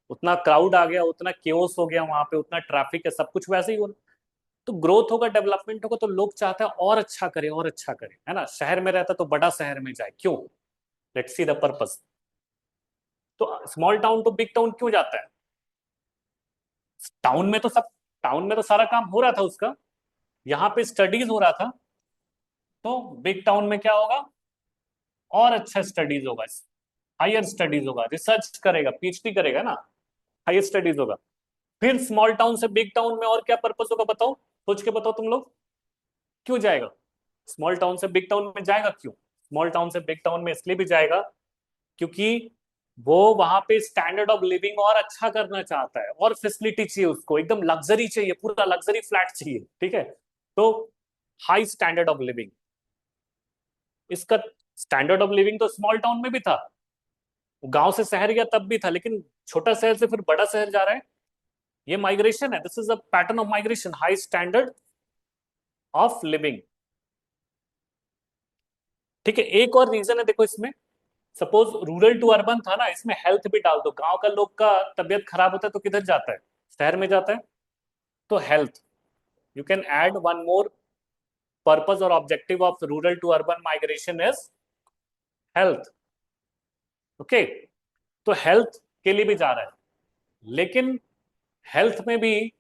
A: उतना क्राउड आ गया, उतना केओस हो गया वहां पे, उतना ट्रैफिक है, सब कुछ वैसे ही हो। तो ग्रोथ होगा, डेवलपमेंट होगा, तो लोग चाहते हैं और अच्छा करे, और अच्छा करे, है ना। शहर में रहता तो बड़ा शहर में जाए, क्यों, लेट्स सी द पर्पस। तो small town to big town क्यों जाता है, टाउन में तो सब, टाउन में तो सारा काम हो रहा था उसका, यहाँ पे स्टडीज हो रहा था, तो बिग टाउन में क्या होगा, और अच्छा स्टडीज होगा, हायर स्टडीज होगा, रिसर्च करेगा, पीएचडी करेगा ना, हायर स्टडीज होगा। फिर स्मॉल टाउन से बिग टाउन में और क्या पर्पस होगा, बताओ, सोच के बताओ तुम लोग, क्यों जाएगा, स्मॉल टाउन से बिग टाउन में जाएगा क्यों, स्मॉल टाउन से बिग टाउन में इसलिए भी जाएगा क्योंकि वो वहां पे स्टैंडर्ड ऑफ लिविंग और अच्छा करना चाहता है, और फैसिलिटी चाहिए उसको, एकदम लग्जरी चाहिए, पूरा लग्जरी फ्लैट चाहिए, ठीक है। तो हाई स्टैंडर्ड ऑफ लिविंग, इसका स्टैंडर्ड ऑफ लिविंग तो स्मॉल टाउन में भी था, गांव से शहर गया तब भी था, लेकिन छोटा शहर से फिर बड़ा शहर जा रहा है, ये माइग्रेशन है, this is a pattern of migration, high standard of living. ठीक है, एक और रीजन है देखो इसमें, सपोज रूरल टू अर्बन था ना, इसमें हेल्थ भी डाल दो, गांव का लोग का तबियत खराब होता है तो किधर जाता है, शहर में जाता है, तो health, you can add one more purpose और objective of rural to urban migration is health. Okay, तो हेल्थ के लिए भी जा रहा है, लेकिन हेल्थ में भी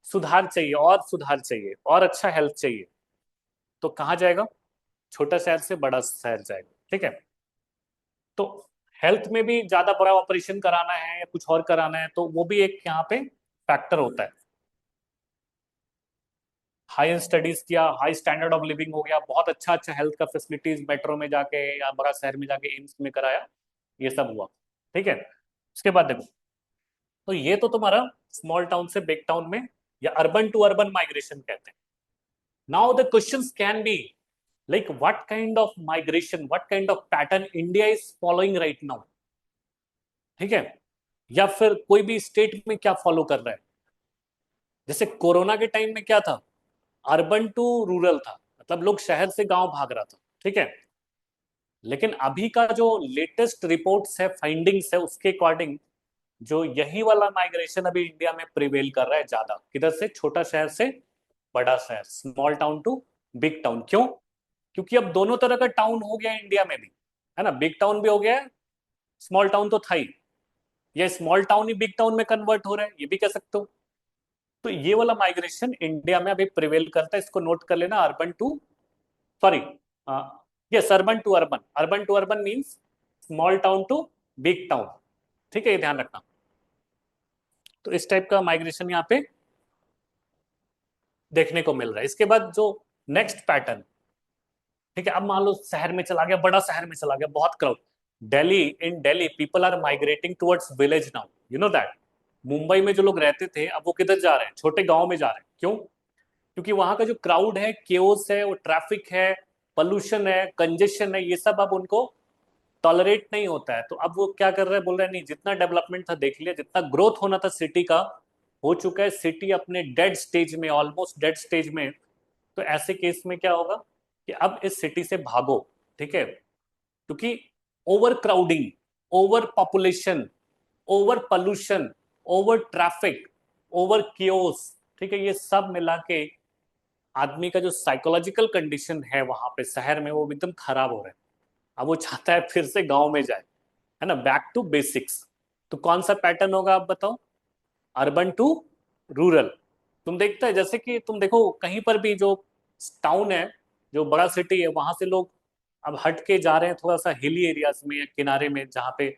A: सुधार चाहिए, और सुधार चाहिए, और अच्छा हेल्थ चाहिए, तो कहाँ जाएगा, छोटा शहर से बड़ा शहर जाएगा। ठीक है, तो हेल्थ में भी ज्यादा बड़ा ऑपरेशन कराना है या कुछ और कराना है, तो वो भी एक यहाँ पे फैक्टर होता है। हाई स्टडीज किया, हाई स्टैंडर्ड ऑफ लिविंग हो गया, बहुत अच्छा अच्छा हेल्थ का फैसिलिटीज मेट्रो में जाके या बड़ा शहर में जाके एम्स में कराया, ये सब हुआ। ठीक है, उसके बाद देखो, तो ये तो तुम्हारा स्मॉल टाउन से बिग टाउन में या अर्बन टू अर्बन माइग्रेशन कहते हैं। Now the questions can be like what kind of migration, what kind of pattern India is following right now। ठीक है, या फिर कोई भी स्टेट में क्या फॉलो कर रहा है। जैसे कोरोना के टाइम में क्या था, अर्बन टू रूरल था, मतलब लोग शहर से गांव भाग रहा था। ठीक है, लेकिन अभी का जो लेटेस्ट रिपोर्ट्स है, फाइंडिंग्स है, उसके अकॉर्डिंग जो यही वाला माइग्रेशन अभी इंडिया में प्रिवेल कर रहा है ज्यादा, किधर से, छोटा शहर से बड़ा शहर, small town to big town. क्यों? क्योंकि अब दोनों तरह का टाउन हो गया इंडिया में भी, है ना, बिग टाउन भी हो गया है, स्मॉल टाउन तो था ही, या स्मॉल टाउन ही बिग टाउन में कन्वर्ट हो रहा है, ये भी कह सकते हो। तो ये वाला माइग्रेशन इंडिया में अभी प्रिवेल करता है, इसको नोट कर लेना, urban to, sorry, yes, urban to urban, urban to urban means small town to big town. ठीक है, ये ध्यान रखना। तो इस टाइप का माइग्रेशन यहाँ पे देखने को मिल रहा है। इसके बाद जो नेक्स्ट पैटर्न, ठीक है, अब मान लो शहर में चला गया, बड़ा शहर में चला गया, बहुत crowd, Delhi, in Delhi people are migrating towards village now, you know that. Mumbai में जो लोग रहते थे अब वो किधर जा रहे हैं, छोटे गांव में जा रहे हैं। क्यों? क्योंकि वहां का जो क्राउड है, केओस है, वो ट्रैफिक है, पोल्यूशन है, कंजेशन है, ये सब अब उनको टॉलरेट नहीं होता है। तो अब वो क्या कर रहे हैं, बोल रहे हैं नहीं, जितना डेवलपमेंट था देख लिया, जितना ग्रोथ होना था सिटी का हो चुका है, सिटी अपने डेड स्टेज में, ऑलमोस्ट डेड स्टेज में। तो ऐसे केस में क्या होगा कि अब इस सिटी से भागो। ठीक है, क्योंकि over crowding, over population, over pollution, over traffic, over chaos, ठीक है, ये सब मिला के आदमी का जो साइकोलॉजिकल कंडीशन है वहां पे शहर में, वो एकदम खराब हो रहा है। अब वो चाहता है फिर से गांव में जाए, है ना, बैक टू बेसिक्स। तो कौन सा पैटर्न होगा आप बताओ, अर्बन टू रूरल। तुम देखते है, जैसे कि तुम देखो कहीं पर भी जो टाउन है, जो बड़ा सिटी है, वहां से लोग अब हट के जा रहे हैं थोड़ा सा हिली एरियाज में या किनारे में, जहाँ पे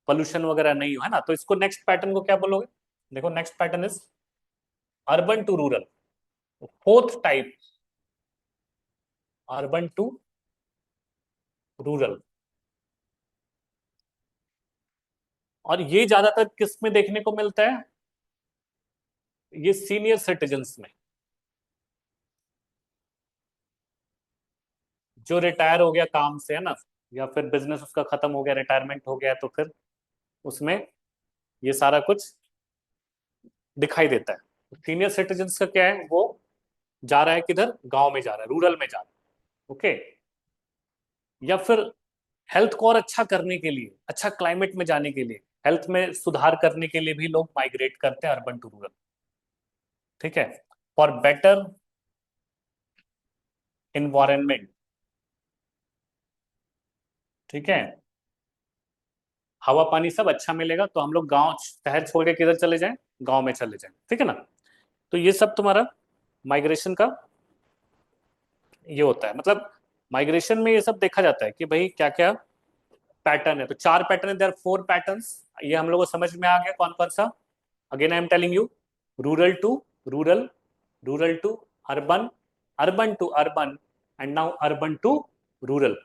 A: पोल्यूशन वगैरह नहीं हो, है ना। तो इसको नेक्स्ट पैटर्न को क्या बोलोगे, देखो next pattern is urban to rural. Fourth type, urban to rural. और ये ज्यादातर किस में देखने को मिलता है, ये सीनियर सिटीजन्स में, जो रिटायर हो गया काम से, है ना, या फिर बिजनेस उसका खत्म हो गया, रिटायरमेंट हो गया, तो फिर उसमें ये सारा कुछ दिखाई देता है। सीनियर सिटीजन्स का क्या है, वो जा रहा है किधर, गांव में जा रहा है, रूरल में जा रहा है। ओके, या फिर हेल्थ को और अच्छा करने के लिए, अच्छा क्लाइमेट में जाने के लिए, हेल्थ में सुधार करने के लिए भी लोग माइग्रेट करते हैं अर्बन टू रूरल। ठीक है, फॉर बेटर इन्वायरमेंट। ठीक है, हवा पानी सब अच्छा मिलेगा, तो हम लोग गांव शहर छोड़ के किधर चले जाएं, गांव में चले जाएं। ठीक है ना। तो ये सब तुम्हारा माइग्रेशन का ये होता है, मतलब माइग्रेशन में ये सब देखा जाता है कि भाई क्या क्या पैटर्न है। तो चार पैटर्न है, देयर फोर पैटर्न्स, ये हम लोग को समझ में आ गया कौन कौन सा। Again I am telling you, rural to rural, rural to urban, urban to urban, and now urban to rural.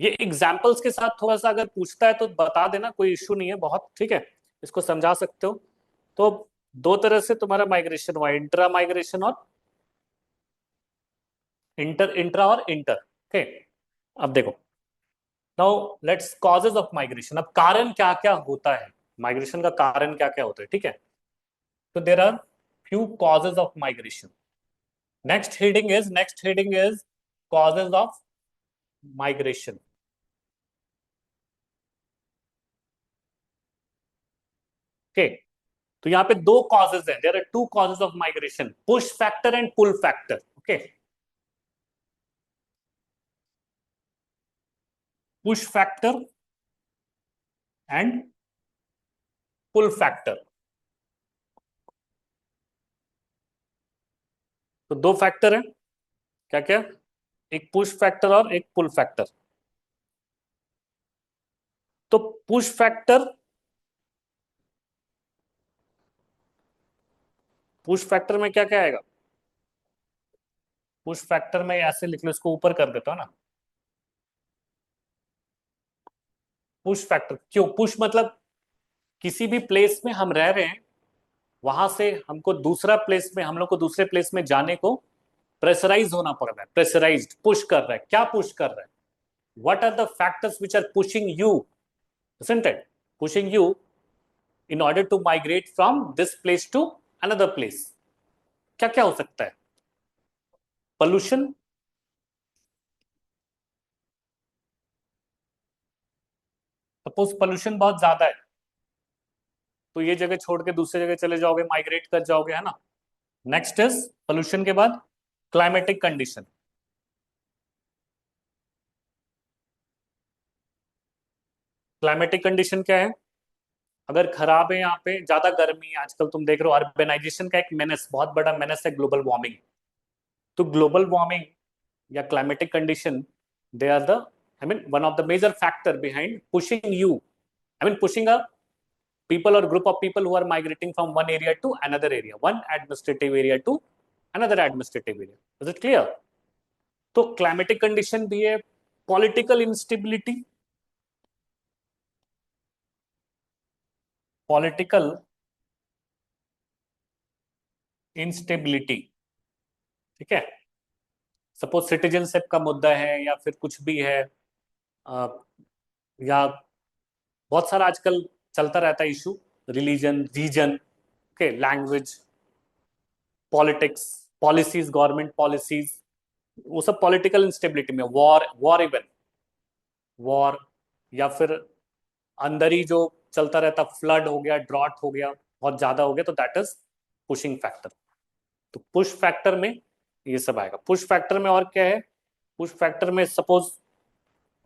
A: ये एग्जाम्पल्स के साथ थोड़ा सा अगर पूछता है तो बता देना, कोई इश्यू नहीं है बहुत। ठीक है, इसको समझा सकते हो। तो दो तरह से तुम्हारा माइग्रेशन हुआ, इंट्रा माइग्रेशन और इंटर, इंट्रा और इंटर। ओके, अब देखो, now let's causes of migration. अब कारण क्या क्या होता है, माइग्रेशन का कारण क्या क्या होता है। ठीक है, तो there are few causes of migration. Next heading is causes of migration. Okay, तो यहाँ पे दो causes हैं. There are two causes of migration: push factor and pull factor. Okay, push factor and pull factor. तो दो factor है, क्या क्या? एक पुश फैक्टर और एक पुल फैक्टर. तो पुश फैक्टर में क्या क्या आएगा? पुश फैक्टर में ऐसे लिख लो, इसको ऊपर कर देता हूं ना. पुश फैक्टर क्यों? पुश मतलब किसी भी प्लेस में हम रह रहे हैं, वहां से हमको दूसरा प्लेस में, हम लोग को दूसरे प्लेस में जाने को प्रेशराइज होना पड़ रहा है. प्रेशराइज्ड, पुश कर रहा है. क्या पुश कर रहा है? What are the factors which are pushing you, isn't it? Pushing you in order to migrate from this place to another place. क्या क्या हो सकता है? पोल्यूशन, सपोज पोल्यूशन बहुत ज्यादा है, तो ये जगह छोड़ के दूसरी जगह चले जाओगे, माइग्रेट कर जाओगे, है ना. नेक्स्ट इज पोल्यूशन के बाद क्लाइमेटिक कंडीशन. क्लाइमेटिक कंडीशन क्या है? अगर खराब है, यहाँ पे ज्यादा गर्मी है आजकल, तुम देख रहे हो अर्बेनाइजेशन का एक मेनेस, बहुत बड़ा मेनेस है ग्लोबल वार्मिंग. तो ग्लोबल वार्मिंग या climatic condition, they are the, I mean, one of the major factor behind pushing you, I mean, pushing a people or group of people who are migrating from one area to another area, one administrative area to another administrative area. Is it clear? तो climatic condition भी है, political instability, political instability, ठीक है. Suppose citizenship का मुद्दा है या फिर कुछ भी है, या बहुत सारा आजकल चलता रहता है इशू, रिलीजन, रीजन के, language, politics, policies, government policies, वो सब पॉलिटिकल इंस्टेबिलिटी में. वॉर इवन वॉर, या फिर अंदर ही जो चलता रहता, फ्लड हो गया, ड्रॉट हो गया, बहुत ज्यादा हो गया, तो दैट इज पुशिंग फैक्टर. तो पुश फैक्टर में ये सब आएगा. पुश फैक्टर में और क्या है? पुश फैक्टर में सपोज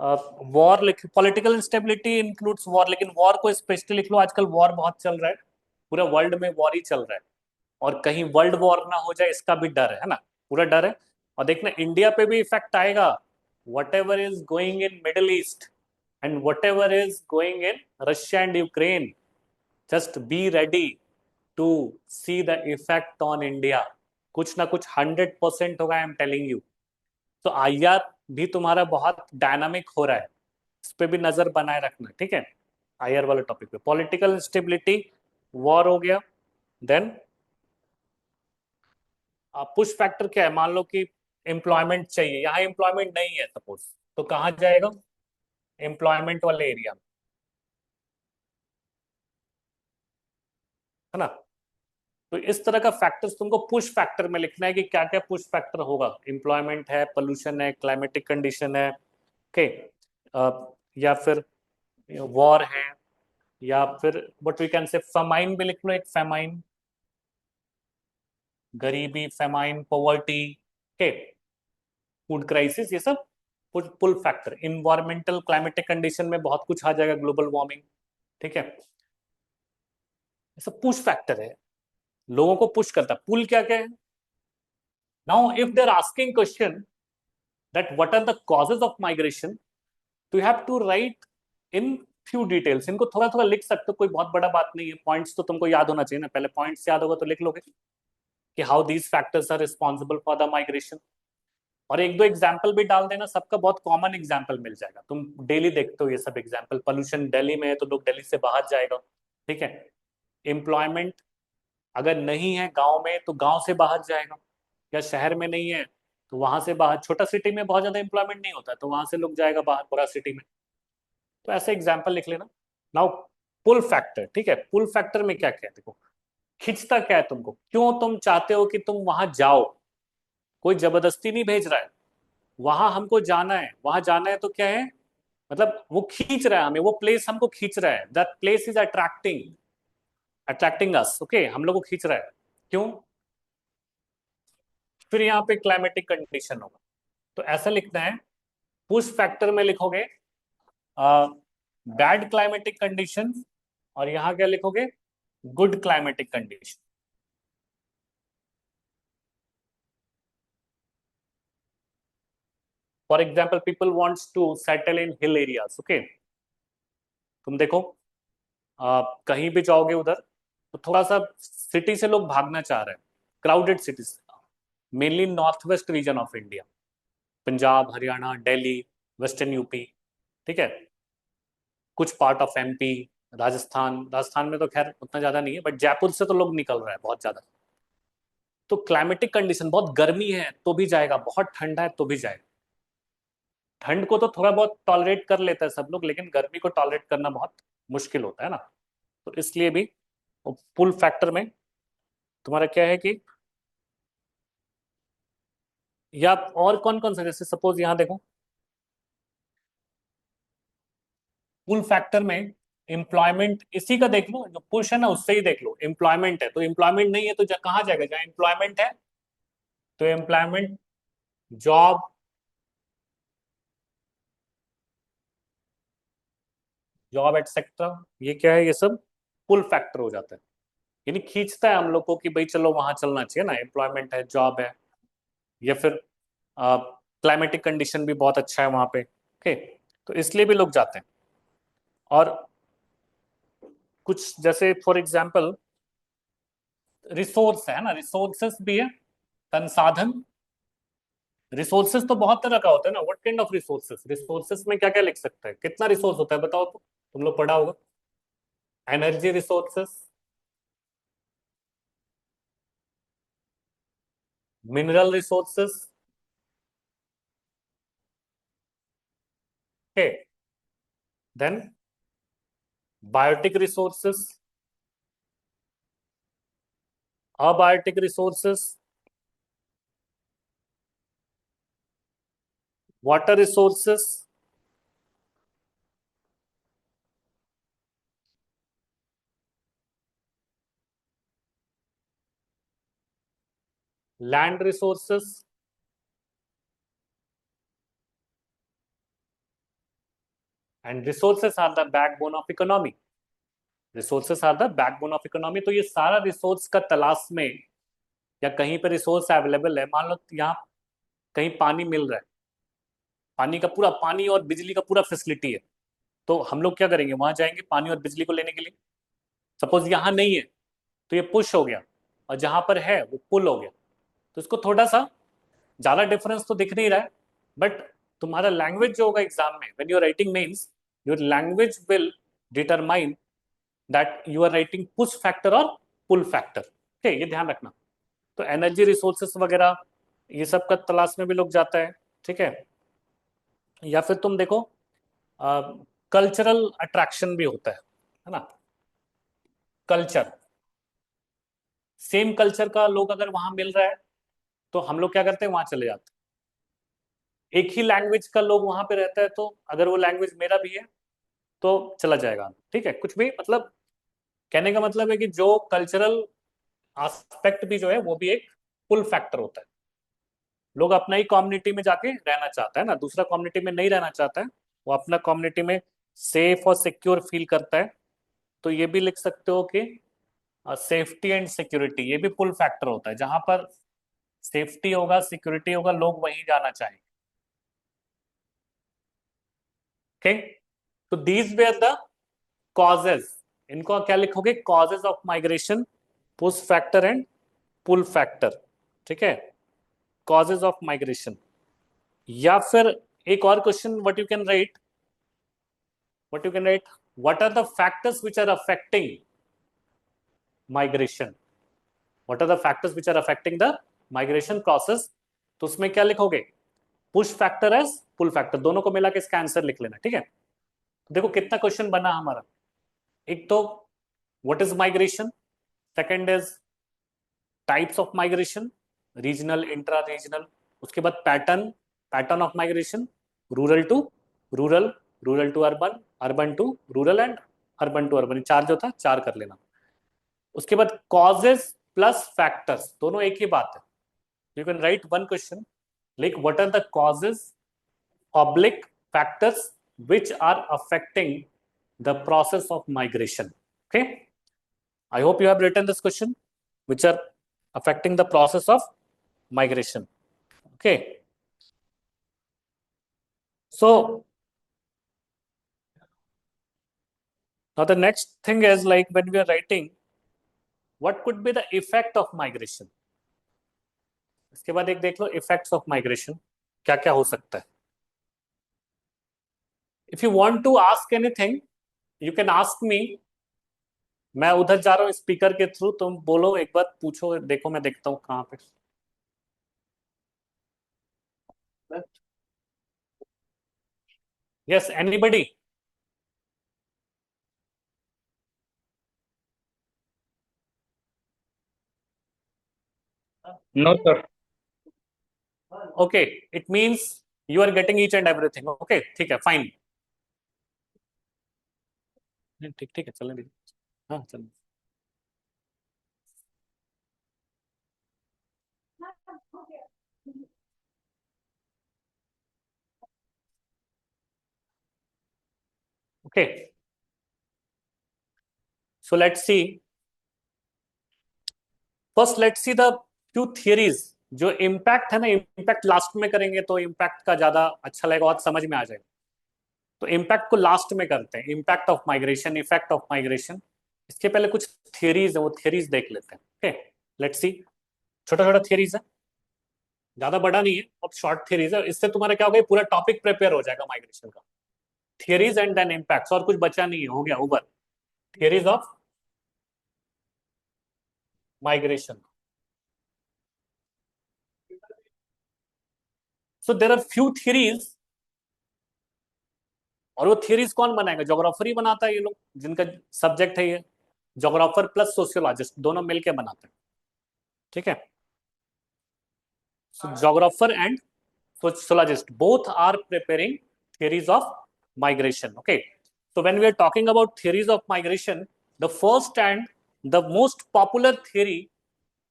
A: वॉर लिख, पॉलिटिकल इंस्टेबिलिटी इंक्लूड्स वॉर, लेकिन वॉर को स्पेशली लिख लो. आजकल वॉर बहुत चल रहा है, पूरा वर्ल्ड में वॉर ही चल रहा है, और कहीं वर्ल्ड वॉर ना हो जाए इसका भी डर है ना, पूरा डर है. और देखना इंडिया पे भी इफेक्ट आएगा. Whatever is going in middle east and whatever is going in Russia and Ukraine, just be ready to see the effect on India. कुछ ना कुछ 100% होगा, आई एम टेलिंग यू. तो IR भी तुम्हारा बहुत dynamic हो रहा है, इस पे भी नजर बनाए रखना, ठीक है. आईआर वाले टॉपिक पे पॉलिटिकल इंस्टेबिलिटी, वॉर हो गया. देन पुश फैक्टर क्या है? मान लो कि एम्प्लॉयमेंट चाहिए, यहाँ एम्प्लॉयमेंट नहीं है सपोज, तो कहाँ जाएगा? एम्प्लॉयमेंट वाले एरिया में, है ना. तो इस तरह का फैक्टर्स तुमको पुश फैक्टर में लिखना है कि क्या क्या पुश फैक्टर होगा. एम्प्लॉयमेंट है, पोल्यूशन है, क्लाइमेटिक कंडीशन है, ओके, या फिर वॉर है, या फिर what we can say famine भी लिख लो, एक फेमाइन, गरीबी, famine, poverty, okay, food crisis, ये सब pull factor. Environmental climatic condition में बहुत कुछ आ जाएगा, ग्लोबल वार्मिंग, ठीक है. ये सब पुश फैक्टर है, लोगों को पुश करता है. पुल क्या क्या है? Now if they are asking question that what are the causes of migration, तो you have to write in few details. इनको थोड़ा थोड़ा लिख सकते हो, कोई बहुत बड़ा बात नहीं है. पॉइंट्स तो तुमको याद होना चाहिए ना, पहले पॉइंट्स याद होगा तो लिख लोगे कि how these factors are responsible for the migration. और एक दो एग्जाम्पल भी डाल देना, सबका बहुत कॉमन एग्जाम्पल मिल जाएगा. तुम डेली देखते हो ये सब एग्जाम्पल. पोल्यूशन दिल्ली में है तो लोग दिल्ली से बाहर जाएगा, ठीक है. एम्प्लॉयमेंट अगर नहीं है गांव में तो गांव से बाहर जाएगा, या शहर में नहीं है तो वहां से बाहर. छोटा सिटी में बहुत ज्यादा एम्प्लॉयमेंट नहीं होता तो वहां से लोग जाएगा बाहर, बड़ा सिटी में. तो ऐसे एग्जाम्पल लिख लेना. नाउ पुल फैक्टर, ठीक है. पुल फैक्टर में क्या क्या है देखो, खींचता क्या है तुमको, क्यों तुम चाहते हो कि तुम वहां जाओ? कोई जबरदस्ती नहीं भेज रहा है, वहां हमको जाना है, वहां जाना है तो क्या है, मतलब वो खींच रहा है हमें, वो प्लेस हमको खींच रहा है, that place is attracting, attracting us, okay, हम लोग को खींच रहा है। क्यों? फिर यहाँ पे क्लाइमेटिक कंडीशन होगा, तो ऐसा लिखना है, पुश फैक्टर में लिखोगे बैड क्लाइमेटिक कंडीशन, और यहाँ क्या लिखोगे, good climatic condition. For example people wants to settle in hill areas, okay, तुम देखो कहीं भी जाओगे उधर, तो थोड़ा सा सिटी से लोग भागना चाह रहे हैं, crowded cities, mainly north west region of India, Punjab, Haryana, Delhi, western UP, ठीक है, कुछ part of MP, Rajasthan, Rajasthan में तो खैर उतना ज्यादा नहीं है, बट जयपुर से तो लोग निकल रहे हैं बहुत ज्यादा। तो क्लाइमेटिक कंडीशन, बहुत गर्मी है तो भी जाएगा, बहुत ठंडा है तो भी जाएगा। ठंड को तो थोड़ा बहुत टॉलरेट कर लेता है सब लोग, लेकिन गर्मी को टॉलरेट करना बहुत मुश्किल होता है ना, तो इसलिए भी पुल फैक्टर में तुम्हारा क्या है कि, या और कौन कौन सा, जैसे सपोज यहां देखो, पुल फैक्टर में एम्प्लॉयमेंट इसी का देख लो, जो पुश है ना उससे ही देख लो, एम्प्लॉयमेंट है तो एम्प्लॉयमेंट नहीं है तो कहाँ जाएगा, जहाँ एम्प्लॉयमेंट है तो एम्प्लॉयमेंट, जॉब, जॉब एटसेट्रा, ये क्या है, ये सब पुल फैक्टर हो जाता है, यानी खींचता है हम लोग को कि भाई चलो वहां चलना चाहिए ना, एम्प्लॉयमेंट है, जॉब है, या फिर क्लाइमेटिक कंडीशन भी बहुत अच्छा है वहां पे, ओके, तो इसलिए भी लोग जाते हैं। और कुछ जैसे फॉर एग्जाम्पल रिसोर्स है ना, रिसोर्सेस भी है, संसाधन, रिसोर्सेस तो बहुत तरह का होता है ना, what kind of resources, resources में क्या क्या लिख सकते हैं, कितना रिसोर्स होता है बताओ, तो तुम लोग पढ़ा होगा, energy resources, mineral resources, okay, then biotic resources, abiotic resources, water resources, land resources, and resources are the backbone of economy, resources are the backbone of economy. तो ये सारा रिसोर्स का तलाश में, या कहीं पर रिसोर्स अवेलेबल है, मान लो यहाँ कहीं पानी मिल रहा है, पानी का पूरा, पानी और बिजली का पूरा फैसिलिटी है, तो हम लोग क्या करेंगे, वहां जाएंगे पानी और बिजली को लेने के लिए। सपोज यहाँ नहीं है तो ये पुश हो गया, और जहां पर है वो पुल हो गया, तो इसको थोड़ा सा, ज्यादा डिफरेंस तो दिख नहीं रहा है, बट तुम्हारा लैंग्वेज जो होगा एग्जाम में, when you are writing means your language will determine that you are writing push factor और पुल फैक्टर, ठीक है, ये ध्यान रखना। तो एनर्जी रिसोर्सेस वगैरह ये सब का तलाश में भी लोग जाता है, ठीक है, या फिर तुम देखो कल्चरल अट्रैक्शन भी होता है ना, कल्चर, सेम कल्चर का लोग अगर वहां मिल रहा है तो हम लोग क्या करते हैं, वहां चले जाते हैं, एक ही लैंग्वेज का लोग वहां पे रहता है तो अगर वो लैंग्वेज मेरा भी है तो चला जाएगा, ठीक है, कुछ भी मतलब, कहने का मतलब है कि जो कल्चरल एस्पेक्ट भी जो है वो भी एक पुल फैक्टर होता है, लोग अपना ही कम्युनिटी में जाके रहना चाहता है ना, दूसरा कम्युनिटी में नहीं रहना चाहता है, वो अपना कम्युनिटी में सेफ और सिक्योर फील करता है, तो ये भी लिख सकते हो कि सेफ्टी एंड सिक्योरिटी, ये भी पुल फैक्टर होता है, जहां पर सेफ्टी होगा, सिक्योरिटी होगा, लोग वहीं जाना चाहेंगे, ओके, तो दीज वेयर द कॉजेज, इनको क्या लिखोगे, causes of migration, push factor and pull factor, ठीक है, कॉजेज ऑफ माइग्रेशन। या फिर एक और question, what you can write what are the factors which are affecting migration, what are the factors which are affecting the migration process, तो उसमें क्या लिखोगे, push factor as pull factor, दोनों को मिला के इसका आंसर लिख लेना, ठीक है। तो देखो कितना क्वेश्चन बना हमारा, एक तो what is migration, second is types of migration, regional, intra regional. उसके बाद pattern, pattern of migration, rural to rural, rural to urban, urban to rural and urban to urban. चार जो था, चार कर लेना। उसके बाद कॉजेस प्लस फैक्टर्स, दोनों एक ही बात है। You can write one question like what are the causes oblique factors which are affecting the process of migration. Okay, I hope you have written this question, which are affecting the process of migration. Okay, so now the next thing is like when we are writing what could be the effect of migration. इसके बाद एक देख लो effects of migration क्या क्या हो सकता है. If you want to ask anything, you can ask me. मैं उधर जा रहा हूँ स्पीकर के थ्रू, तुम बोलो एक बार, पूछो, देखो मैं देखता हूँ कहाँ पे. Yes, anybody?
B: No, sir.
A: Okay, it means you are getting each and everything. Okay, ठीक है, fine. ठीक ठीक है, चलने दीजिए. हाँ चल. Okay, so let's see. First, let's see the few theories. जो इम्पैक्ट है ना, इम्पैक्ट लास्ट में करेंगे तो इम्पैक्ट का ज्यादा अच्छा लगेगा और समझ में आ जाएगा. तो इम्पैक्ट को लास्ट में करते हैं. Impact of migration, effect of migration. इसके पहले कुछ थियरीज है, वो थियरीज देख लेते हैं. Okay, let's see. छोटा छोटा थियरीज है, ज्यादा बड़ा नहीं है, अब शॉर्ट थियरीज है. इससे तुम्हारा क्या होगा, पूरा टॉपिक प्रिपेयर हो जाएगा माइग्रेशन का. थियरीज एंड देन इम्पैक्ट्स, और कुछ बचा नहीं है, हो गया over. Theories of migration. So there are few theories. और वो थियरीज कौन बनाएगा? जोग्राफर ही बनाता है. ये लोग जिनका सब्जेक्ट है ये, जोग्राफर प्लस सोशियोलॉजिस्ट दोनों मिलके बनाते हैं. ठीक है, so geographer and sociologist both are preparing theories of migration. Okay, so when we are talking about theories of migration, the first and the most popular theory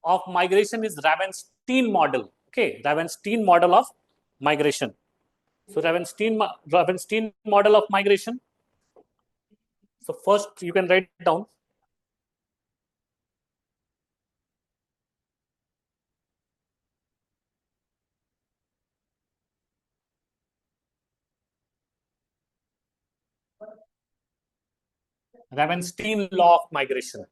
A: of migration is Ravenstein model. Okay, Ravenstein model of migration. So Ravenstein model of migration. So first you can write down Ravenstein law of migration.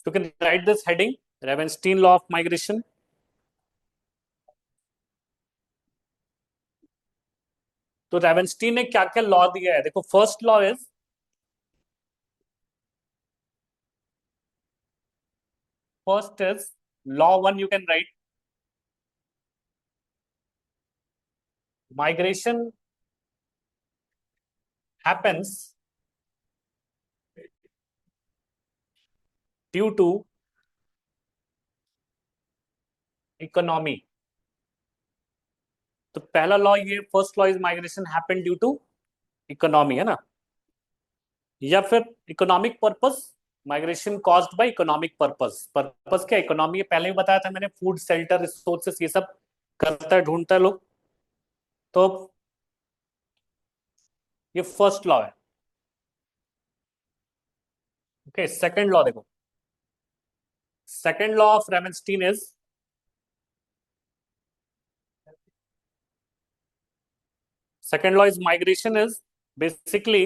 A: You can write this heading, Ravenstein law of migration. तो रेवेंस्टीन ने क्या क्या law दिया है देखो. First law is, first is law 1. You can write migration happens due to economy. तो पहला law ये, first law is migration happen due to economy, है ना. या फिर economic purpose, migration caused by economic purpose. Purpose क्या? Economy. पहले भी बताया था मैंने, फूड, शेल्टर, रिसोर्सेस, ये सब करता है, ढूंढता है लोग. तो ये फर्स्ट लॉ है. ओके, सेकंड लॉ देखो. Second law of Ravenstein is, second law is migration is basically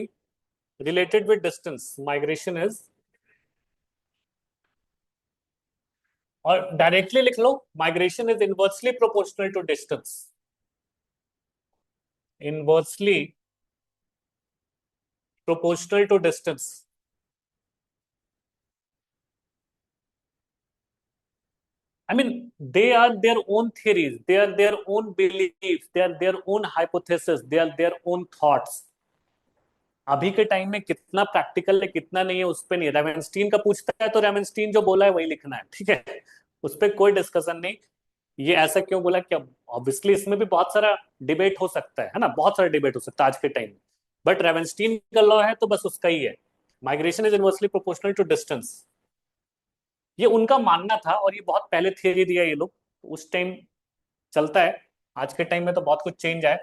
A: related with distance. Migration is, और डायरेक्टली लिख लो, migration is inversely proportional to distance. Inversely proportional to distance. I mean, they are their own theories, they are their own beliefs, they are their own hypotheses, they are their own thoughts. अभी के time में कितना practical है कितना नहीं है उस पर नहीं, रेवेंस्टीन का पूछता है तो रेवेंस्टीन जो बोला है वही लिखना है, ठीक है। उस पर कोई डिस्कशन नहीं। ये ऐसा क्यों बोला कि ऑब्वियसली इसमें भी बहुत सारा डिबेट हो सकता है ना, बहुत सारा डिबेट हो सकता है आज के टाइम में। बट रेवेंस्टीन का लॉ है तो बस उसका ही है, migration is inversely proportional to distance. ये उनका मानना था और ये बहुत पहले थियरी दिया ये लोग, उस टाइम चलता है। आज के टाइम में तो बहुत कुछ चेंज है,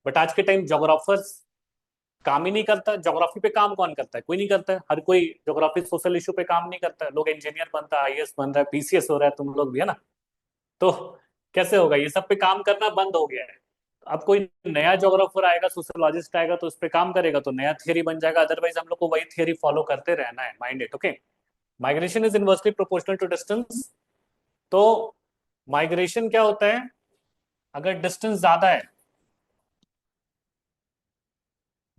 A: बट आज के टाइम जोग्राफर्स काम ही नहीं करता। ज्योग्राफी पे काम कौन करता है? कोई नहीं करता है। हर कोई ज्योग्राफी सोशल इशू पे काम नहीं करता है। लोग इंजीनियर बनता है, आईएएस बन रहा है, पीसीएस हो रहा है, तुम लोग भी है ना। तो कैसे होगा? ये सब पे काम करना बंद हो गया है। अब कोई नया ज्योग्राफर आएगा, सोशोलॉजिस्ट आएगा तो उस पे काम करेगा तो नया थियरी बन जाएगा, अदरवाइज हम लोग को वही थियरी फॉलो करते रहना है। Mind it, okay. Migration is inversely proportional to distance. तो माइग्रेशन क्या होता है? अगर डिस्टेंस ज्यादा है,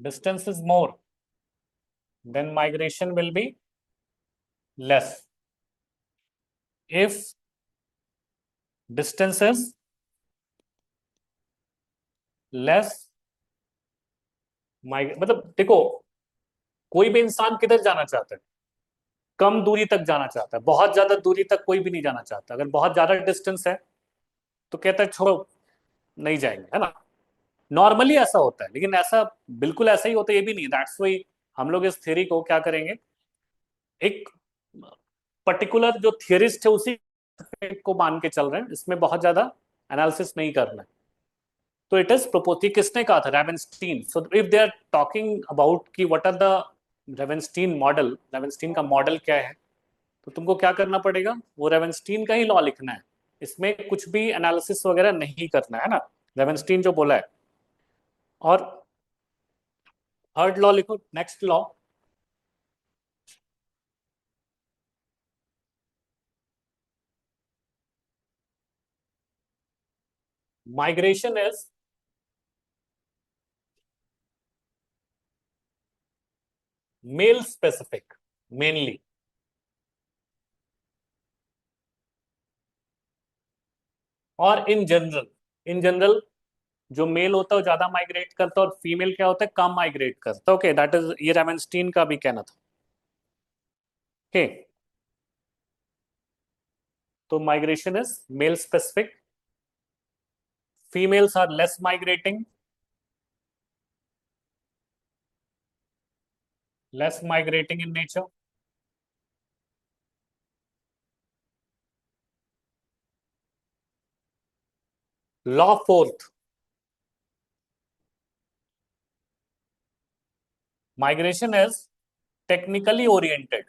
A: distance is more, then migration will be less. if distance is less, मतलब देखो, कोई भी इंसान किधर जाना चाहता है? कम दूरी तक जाना चाहता है, बहुत ज्यादा दूरी तक कोई भी नहीं जाना चाहता। अगर बहुत ज्यादा डिस्टेंस है तो कहता है छोड़ो, नहीं जाएंगे, है ना। नॉर्मली ऐसा होता है, लेकिन ऐसा बिल्कुल ऐसा ही होता है ये भी नहीं। दैट्स वाई हम लोग इस थ्योरी को क्या करेंगे, एक पर्टिकुलर जो थियरिस्ट है उसी को मान के चल रहे हैं, इसमें बहुत ज्यादा एनालिसिस नहीं करना है। तो इट इज प्रोपोथी, किसने कहा था? Ravenstein. So if they are talking about कि what are the Ravenstein model, Ravenstein का मॉडल क्या है, तो तुमको क्या करना पड़ेगा? वो रेवेंस्टीन का ही लॉ लिखना है, इसमें कुछ भी एनालिसिस वगैरह नहीं करना है ना। रेवेंस्टीन जो बोला है। और थर्ड लॉ लिखो, next law. Migration is male specific mainly, और इन जनरल जो मेल होता है वो ज्यादा माइग्रेट करता है और फीमेल क्या होता है, कम माइग्रेट करता है। ओके, दैट इज, ये रेवेंस्टीन का भी कहना था। ओके, तो migration is male specific, females are less migrating, less migrating in nature. Law fourth, migration is technically oriented,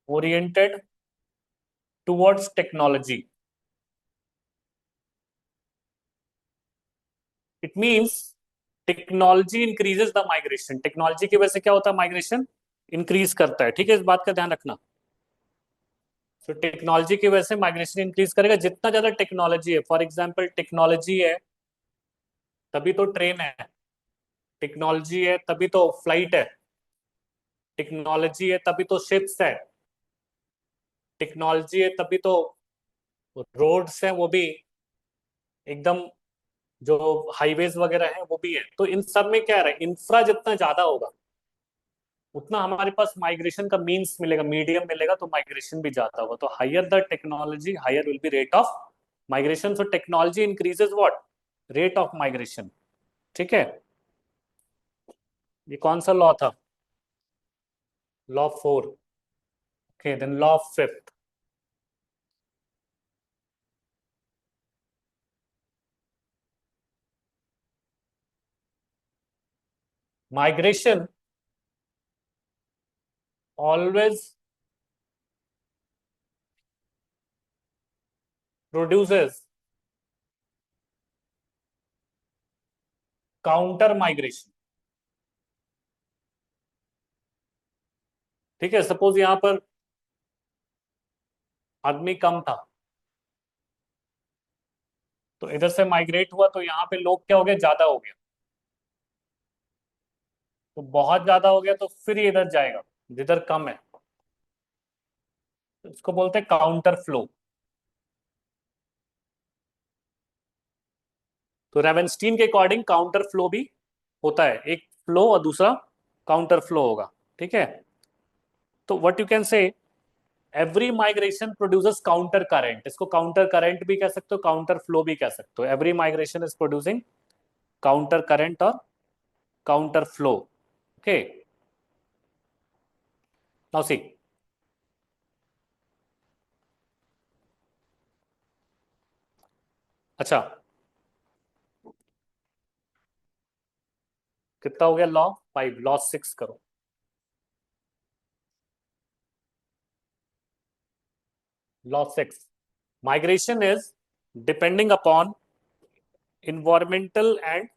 A: oriented towards technology. It means technology increases the migration, technology की वजह से क्या होता है? माइग्रेशन इंक्रीज करता है, ठीक है। इस बात का ध्यान रखना। तो टेक्नोलॉजी की वजह से माइग्रेशन इंक्रीज करेगा। जितना ज्यादा टेक्नोलॉजी है, फॉर एग्जांपल टेक्नोलॉजी है तभी तो ट्रेन है, टेक्नोलॉजी है तभी तो फ्लाइट है, टेक्नोलॉजी है तभी तो शिप्स है, टेक्नोलॉजी है तभी तो रोड्स हैं वो भी एकदम, जो हाईवेज वगैरह है वो भी है। तो इन सब में क्या है, इंफ्रा जितना ज्यादा होगा उतना हमारे पास माइग्रेशन का मीन्स मिलेगा, मीडियम मिलेगा, तो माइग्रेशन भी ज्यादा होगा। तो higher the technology, higher will be rate of migration. So technology increases what? Rate of migration, ठीक है। ये कौन सा लॉ था? Law four. Okay, then law fifth, migration always produces counter migration, ठीक है। सपोज यहां पर आदमी कम था तो इधर से माइग्रेट हुआ तो यहाँ पे लोग क्या हो गए, ज्यादा हो गया। तो बहुत ज्यादा हो गया तो फिर ये इधर जाएगा जिधर कम है, तो इसको बोलते हैं काउंटर फ्लो। तो रेवेंस्टीन के अकॉर्डिंग काउंटर फ्लो भी होता है, एक फ्लो और दूसरा काउंटर फ्लो होगा, ठीक है। तो what you can say, every migration produces counter current, इसको काउंटर करंट भी कह सकते हो, काउंटर फ्लो भी कह सकते हो। Every migration is producing counter current और counter flow, okay. Now see, अच्छा कितना हो गया, लॉ 5, लॉ 6 करो। Law 6, migration is depending upon environmental and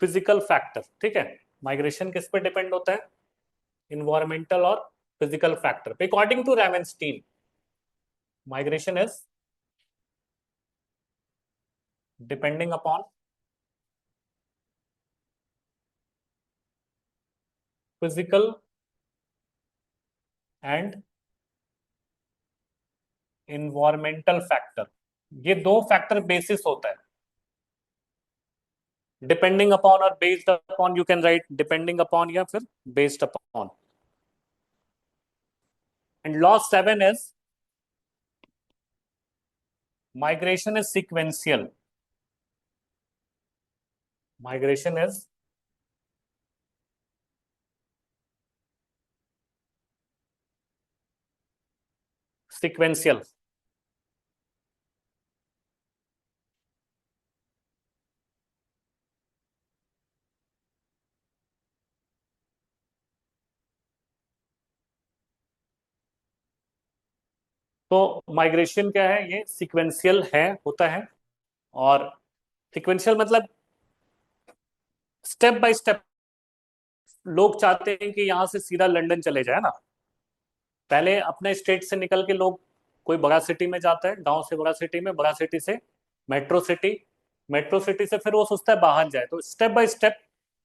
A: physical factor, ठीक है। माइग्रेशन किस पे डिपेंड होता है, इन्वायरमेंटल और फिजिकल फैक्टर पे। According to Ravenstein, migration is depending upon physical and environmental factor, ये दो फैक्टर बेसिस होता है। डिपेंडिंग अपॉन और based upon, you can write depending upon या फिर based upon. And law 7 is migration is sequential, migration is sequential. तो migration क्या है, ये सीक्वेंशियल है, होता है। और सीक्वेंशियल मतलब स्टेप बाय स्टेप। लोग चाहते हैं कि यहां से सीधा लंदन चले जाए ना, पहले अपने स्टेट से निकल के लोग कोई बड़ा सिटी में जाता है, गांव से बड़ा सिटी में, बड़ा सिटी से मेट्रो सिटी, मेट्रो सिटी से फिर वो सोचता है बाहर जाए। तो स्टेप बाय स्टेप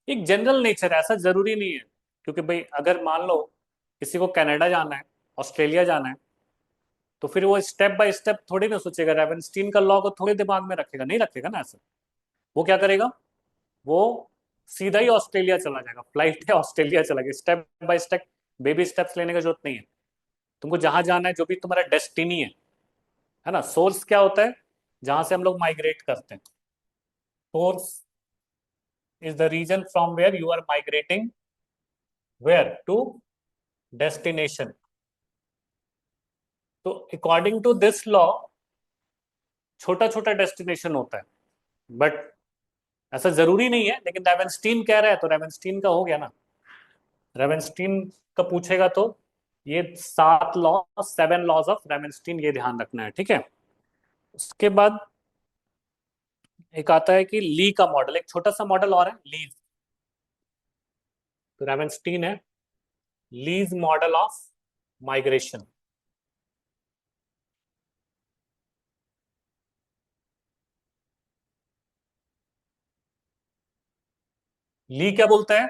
A: एक जनरल नेचर है, ऐसा जरूरी नहीं है। क्योंकि भाई अगर मान लो किसी को कनाडा जाना है, ऑस्ट्रेलिया जाना है, तो फिर वो स्टेप बाय स्टेप थोड़ी ना सोचेगा, रेवेंस्टीन का लॉ को थोड़ी दिमाग में रखेगा, नहीं रखेगा ना ऐसे। वो क्या करेगा, वो सीधा ही ऑस्ट्रेलिया चला जाएगा, फ्लाइट है ऑस्ट्रेलिया चला गया। Step by step baby steps लेने की जरूरत नहीं है। तुमको जहां जाना है, जो भी तुम्हारा डेस्टिनी है ना, सोर्स क्या होता है जहां से हम लोग माइग्रेट करते हैं, source is the region from where you are migrating, where to destination. तो अकॉर्डिंग टू दिस लॉ छोटा छोटा डेस्टिनेशन होता है, बट ऐसा जरूरी नहीं है। लेकिन रेवेंस्टीन कह रहा है तो रेवेंस्टीन का हो गया ना। रेवेंस्टीन का पूछेगा तो ये 7 लॉ, 7 लॉज ऑफ रेवेंस्टीन, ये ध्यान रखना है, ठीक है। उसके बाद एक आता है कि ली का मॉडल, एक छोटा सा मॉडल और है, लीज। तो रेवेंस्टीन है लीज मॉडल ऑफ माइग्रेशन। ली क्या बोलता है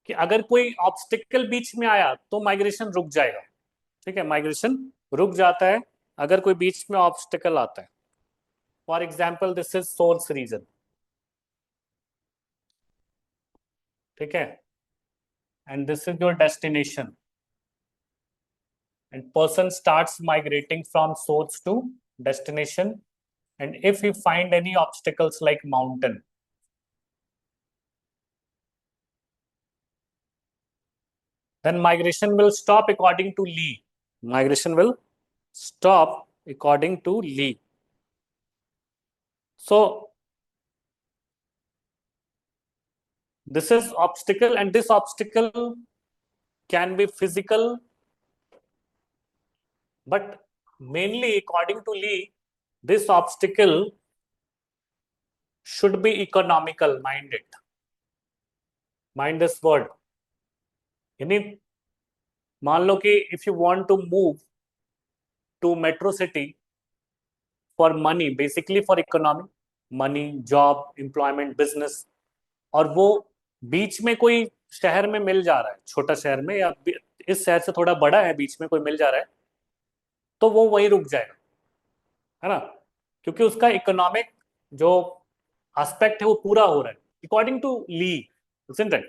A: कि अगर कोई ऑब्स्टिकल बीच में आया तो माइग्रेशन रुक जाएगा, ठीक है, माइग्रेशन रुक जाता है अगर कोई बीच में ऑब्स्टिकल आता है। For example this is source region, ठीक है, and this is your destination, and person starts migrating from source to destination, and if he find any obstacles like mountain, then migration will stop according to Lee. Migration will stop according to Lee. So this is obstacle, and this obstacle can be physical, but mainly according to Lee, this obstacle should be economical. Mind it. Mind this word. यानी मान लो कि if you want to move to metro city for money, basically for economy, money, job, employment, business, और वो बीच में कोई शहर में मिल जा रहा है, छोटा शहर में, या इस शहर से थोड़ा बड़ा है, बीच में कोई मिल जा रहा है, तो वो वहीं रुक जाएगा, है ना। क्योंकि उसका इकोनॉमिक जो एस्पेक्ट है वो पूरा हो रहा है according to Lee, isn't it?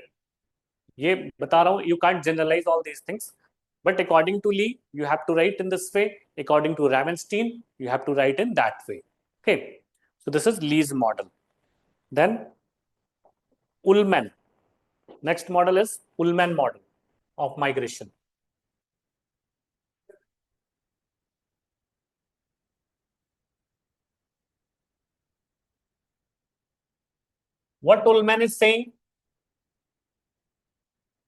A: ये बता रहा हूँ, you can't generalize all these things, but according to Lee you have to write in this way, according to Ravenstein you have to write in that way. Okay, so this is Lee's model. Then Ullman, next model is Ullman model of migration. What Ullman is saying?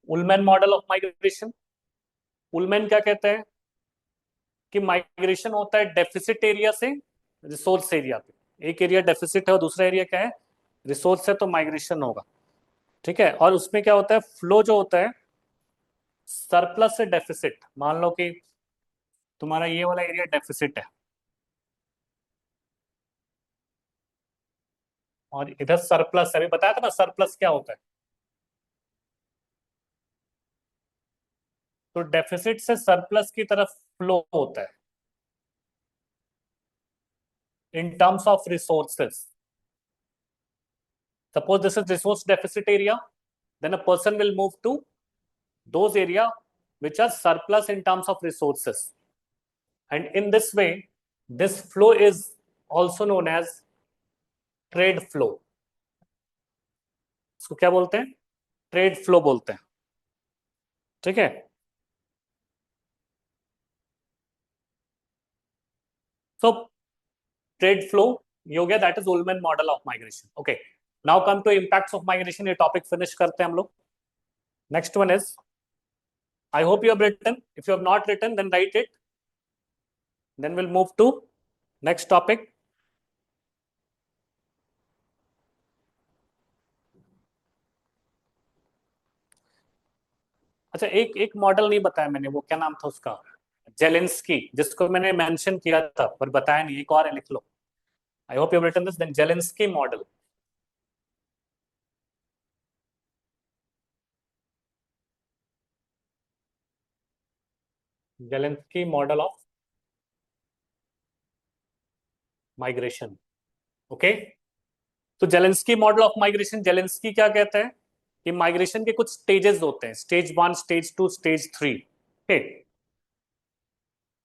A: Ullman model of migration. Ullman क्या कहते हैं कि migration होता है deficit area से resource area पे। एक area deficit है और दूसरा एरिया क्या है, रिसोर्स है, तो माइग्रेशन होगा। ठीक है, और उसमें क्या होता है, फ्लो जो होता है सरप्लस से डेफिसिट। मान लो कि तुम्हारा ये वाला एरिया डेफिसिट है और इधर सरप्लस है। अभी बताया था ना सरप्लस क्या होता है, तो डेफिसिट से सरप्लस की तरफ फ्लो होता है in terms of resources. Suppose this is resource deficit area, then a person will move to those area which are surplus in terms of resources. And in this way, this flow is also known as trade flow. इसको क्या बोलते हैं, trade flow बोलते हैं। ठीक है, so trade flow ये हो गया, that is Ullman model of migration. Okay, now come to impacts of migration. ये टॉपिक फिनिश करते हैं हम लोग। Next one is, I hope you have written. If you have not written, then write it. Then we'll move to next topic. अच्छा, एक एक model नहीं बताया मैंने, वो क्या नाम था उसका, जेलेंस्की, जिसको मैंने मेंशन किया था पर बताया नहीं, एक और है, लिख लो। I hope you have written this. Then Zelinsky model, Zelinsky model of migration. Okay, तो Zelinsky model of migration, Zelinsky क्या कहते हैं कि माइग्रेशन के कुछ स्टेजेस होते हैं, स्टेज 1, स्टेज 2, स्टेज 3। ओके,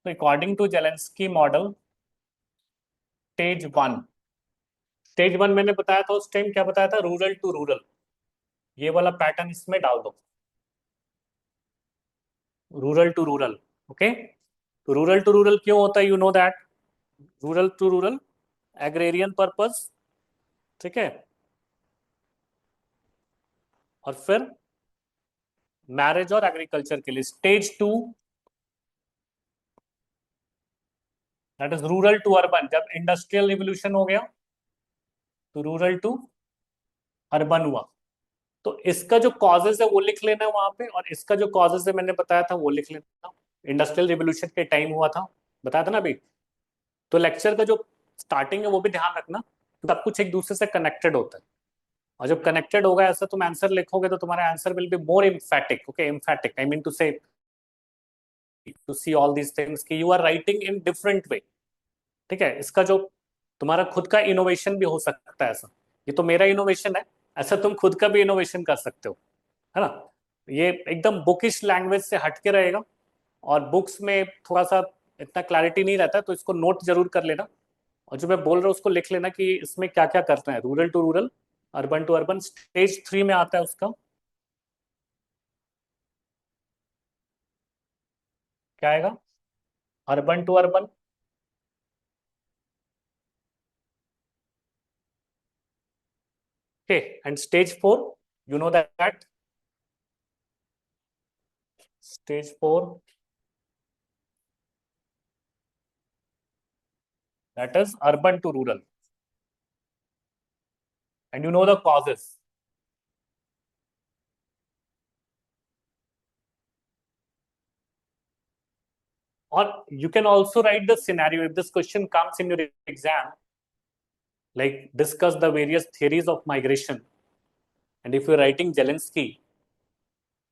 A: तो according to Zelinsky model, stage 1 मैंने बताया था उस टाइम, क्या बताया था, रूरल टू रूरल। ये वाला पैटर्न इसमें डाल दो, रूरल टू रूरल। ओके, तो रूरल टू रूरल क्यों होता है, you know that, rural to rural agrarian purpose. ठीक है, और फिर मैरिज और एग्रीकल्चर के लिए। Stage 2 that is rural to urban, जब इंडस्ट्रियल रिवोल्यूशन हो गया तो रूरल टू अर्बन हुआ। तो इसका जो कॉजेज है वो लिख लेना वहां पे, और इसका जो कॉजेज है मैंने बताया था वो लिख लेना। इंडस्ट्रियल रिवोल्यूशन के टाइम हुआ था, बताया था ना अभी। तो लेक्चर का जो स्टार्टिंग है वो भी ध्यान रखना, तो सब कुछ एक दूसरे से कनेक्टेड होता है, और जब कनेक्टेड होगा ऐसा तुम आंसर लिखोगे तो तुम्हारा answer will be more emphatic. Okay, emphatic I mean to say, to see all these things कि you are writing in different way. ठीक है, इसका जो तुम्हारा खुद का इनोवेशन भी हो सकता है ऐसा, ये तो मेरा इनोवेशन है, ऐसा तुम खुद का भी इनोवेशन कर सकते हो, है ना। ये एकदम बुकिश लैंग्वेज से हटके रहेगा, और बुक्स में थोड़ा सा इतना क्लैरिटी नहीं रहता, तो इसको नोट जरूर कर लेना, और जो मैं बोल रहा हूँ उसको लिख लेना कि इसमें क्या क्या करते हैं, rural to rural, urban to urban. Stage 3 में आता है उसका, क्या आएगा, urban to urban. Okay, and stage 4, you know that, stage 4 that is urban to rural, and you know the causes. Or you can also write the scenario if this question comes in your exam, like discuss the various theories of migration. And if you're writing Zelensky,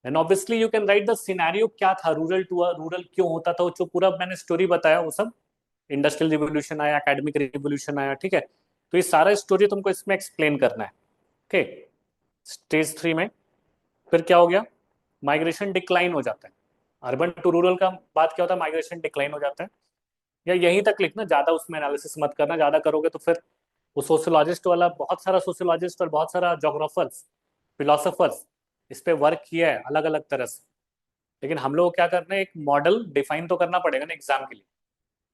A: then obviously you can write the scenario, क्या था rural to rural, क्यों होता था, जो पूरा मैंने story बताया वो सब, इंडस्ट्रियल रिवोल्यूशन आया, एकेडमिक रिवोल्यूशन आया, ठीक है, तो ये सारा स्टोरी तुमको इसमें एक्सप्लेन करना है। ओके, स्टेज 3 में फिर क्या हो गया, माइग्रेशन डिक्लाइन हो जाता है। अर्बन टू रूरल का बात क्या होता है, माइग्रेशन डिक्लाइन हो जाता है। या यहीं तक लिखना, ज्यादा उसमें एनालिसिस मत करना, ज्यादा करोगे तो फिर वो सोशियोलॉजिस्ट वाला, बहुत सारा सोशियोलॉजिस्ट और बहुत सारा जोग्राफर्स, फिलोसोफर्स इस पे वर्क किया है अलग अलग तरह से। लेकिन हम लोग को क्या करना है, एक मॉडल डिफाइन तो करना पड़ेगा ना एग्जाम के लिए,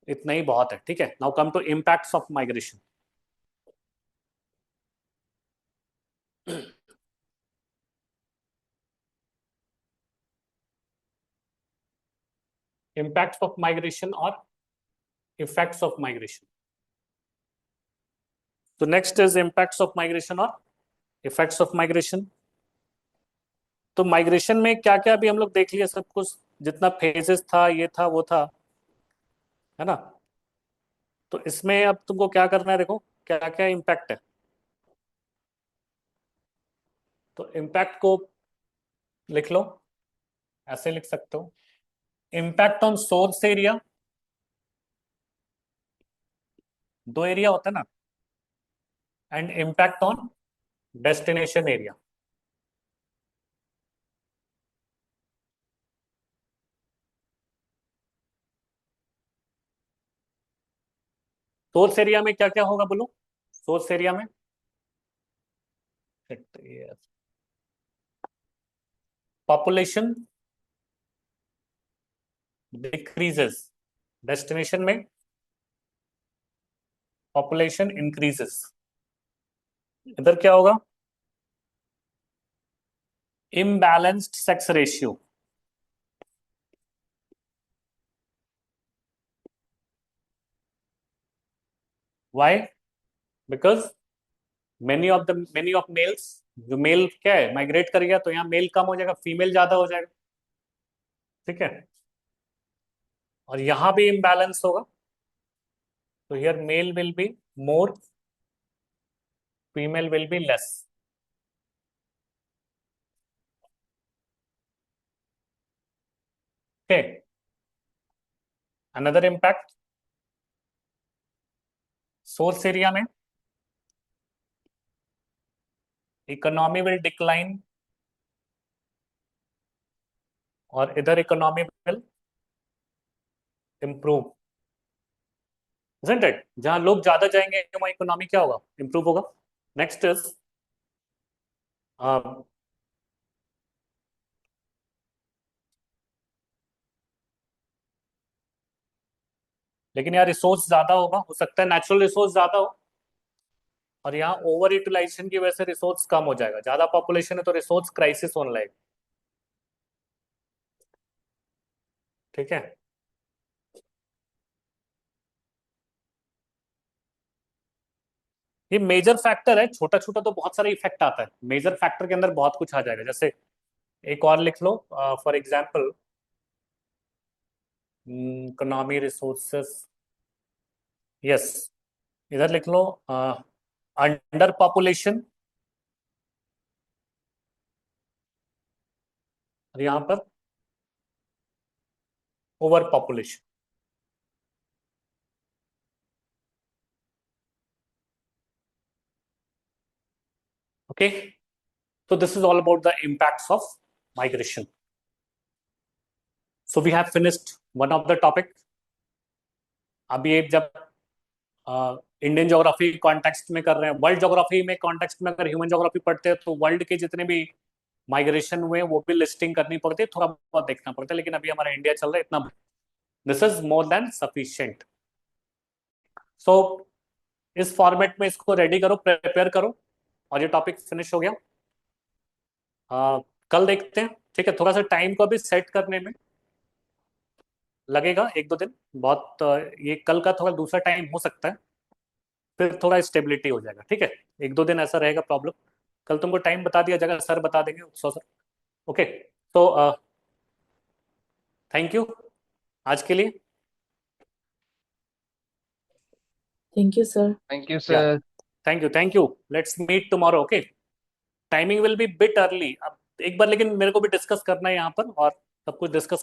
A: इतना ही बहुत है। ठीक है, now come to impacts of migration. impacts of migration or effects of migration. So next is impacts of migration or effects of migration. तो माइग्रेशन में क्या क्या अभी हम लोग देख लिया सब कुछ, जितना फेजेस था, ये था वो था, है ना। तो इसमें अब तुमको क्या करना है, देखो क्या क्या इम्पैक्ट है। तो इम्पैक्ट को लिख लो, ऐसे लिख सकते हो, इम्पैक्ट ऑन सोर्स एरिया, दो एरिया होता है ना, and impact on destination area. Source area में क्या क्या होगा बोलो, सोर्स एरिया में पॉपुलेशन डिक्रीजेस, डेस्टिनेशन में पॉपुलेशन इंक्रीजेस। इधर क्या होगा, imbalanced sex ratio. Why, because many of males, जो मेल क्या है माइग्रेट कर गया, तो यहाँ मेल कम हो जाएगा, फीमेल ज्यादा हो जाएगा। ठीक है, और यहाँ भी इम्बैलेंस होगा, तो here male will be more, female will be less. Okay, another impact, source area में इकोनॉमी विल डिक्लाइन, और इधर economy will improve, isn't it? जहां लोग ज्यादा जाएंगे वहां इकोनॉमी क्या होगा, इंप्रूव होगा। नेक्स्ट इज लेकिन यार रिसोर्स ज्यादा होगा, हो सकता है नेचुरल रिसोर्स ज्यादा हो, और यहाँ ओवर यूटिलाइजेशन की वजह से रिसोर्स कम हो जाएगा, ज्यादा पॉपुलेशन है तो रिसोर्स क्राइसिस होने लगेगा। ठीक है, ये मेजर फैक्टर है, छोटा छोटा तो बहुत सारा इफेक्ट आता है, मेजर फैक्टर के अंदर बहुत कुछ आ जाएगा। जैसे एक और लिख लो, for example economy resources, yes, इधर लिख लो अंडर पॉपुलेशन, और यहाँ पर over population. Okay, so this is all about the impacts of migration. So we have finished one of the topic. अभी एक जब इंडियन ज्योग्राफी कॉन्टेक्स्ट में कर रहे हैं, वर्ल्ड ज्योग्राफी में कॉन्टेक्स्ट में अगर ह्यूमन ज्योग्राफी पढ़ते हैं तो वर्ल्ड के जितने भी माइग्रेशन हुए वो भी लिस्टिंग करनी पड़ती है, थोड़ा बहुत देखना पड़ता है, लेकिन अभी हमारा इंडिया चल रहा है इतना, this is more than sufficient. So इस फॉर्मेट में इसको रेडी करो, प्रिपेयर करो, और ये टॉपिक फिनिश हो गया। कल देखते हैं, ठीक है, थोड़ा सा टाइम को अभी सेट करने में लगेगा, एक दो दिन बहुत, ये कल का थोड़ा दूसरा टाइम हो सकता है, फिर थोड़ा स्टेबिलिटी हो जाएगा। ठीक है, एक दो दिन ऐसा रहेगा प्रॉब्लम, कल तुमको टाइम बता दिया जाएगा, सर बता देंगे, सो सर। ओके, तो थैंक यू आज के लिए।
C: Thank you, sir.
B: Thank you,
A: yeah,
B: sir.
A: Thank you, let's meet tomorrow. Okay, timing will be bit early अब, एक बार लेकिन मेरे को भी डिस्कस करना है यहाँ पर, और सब कुछ डिस्कस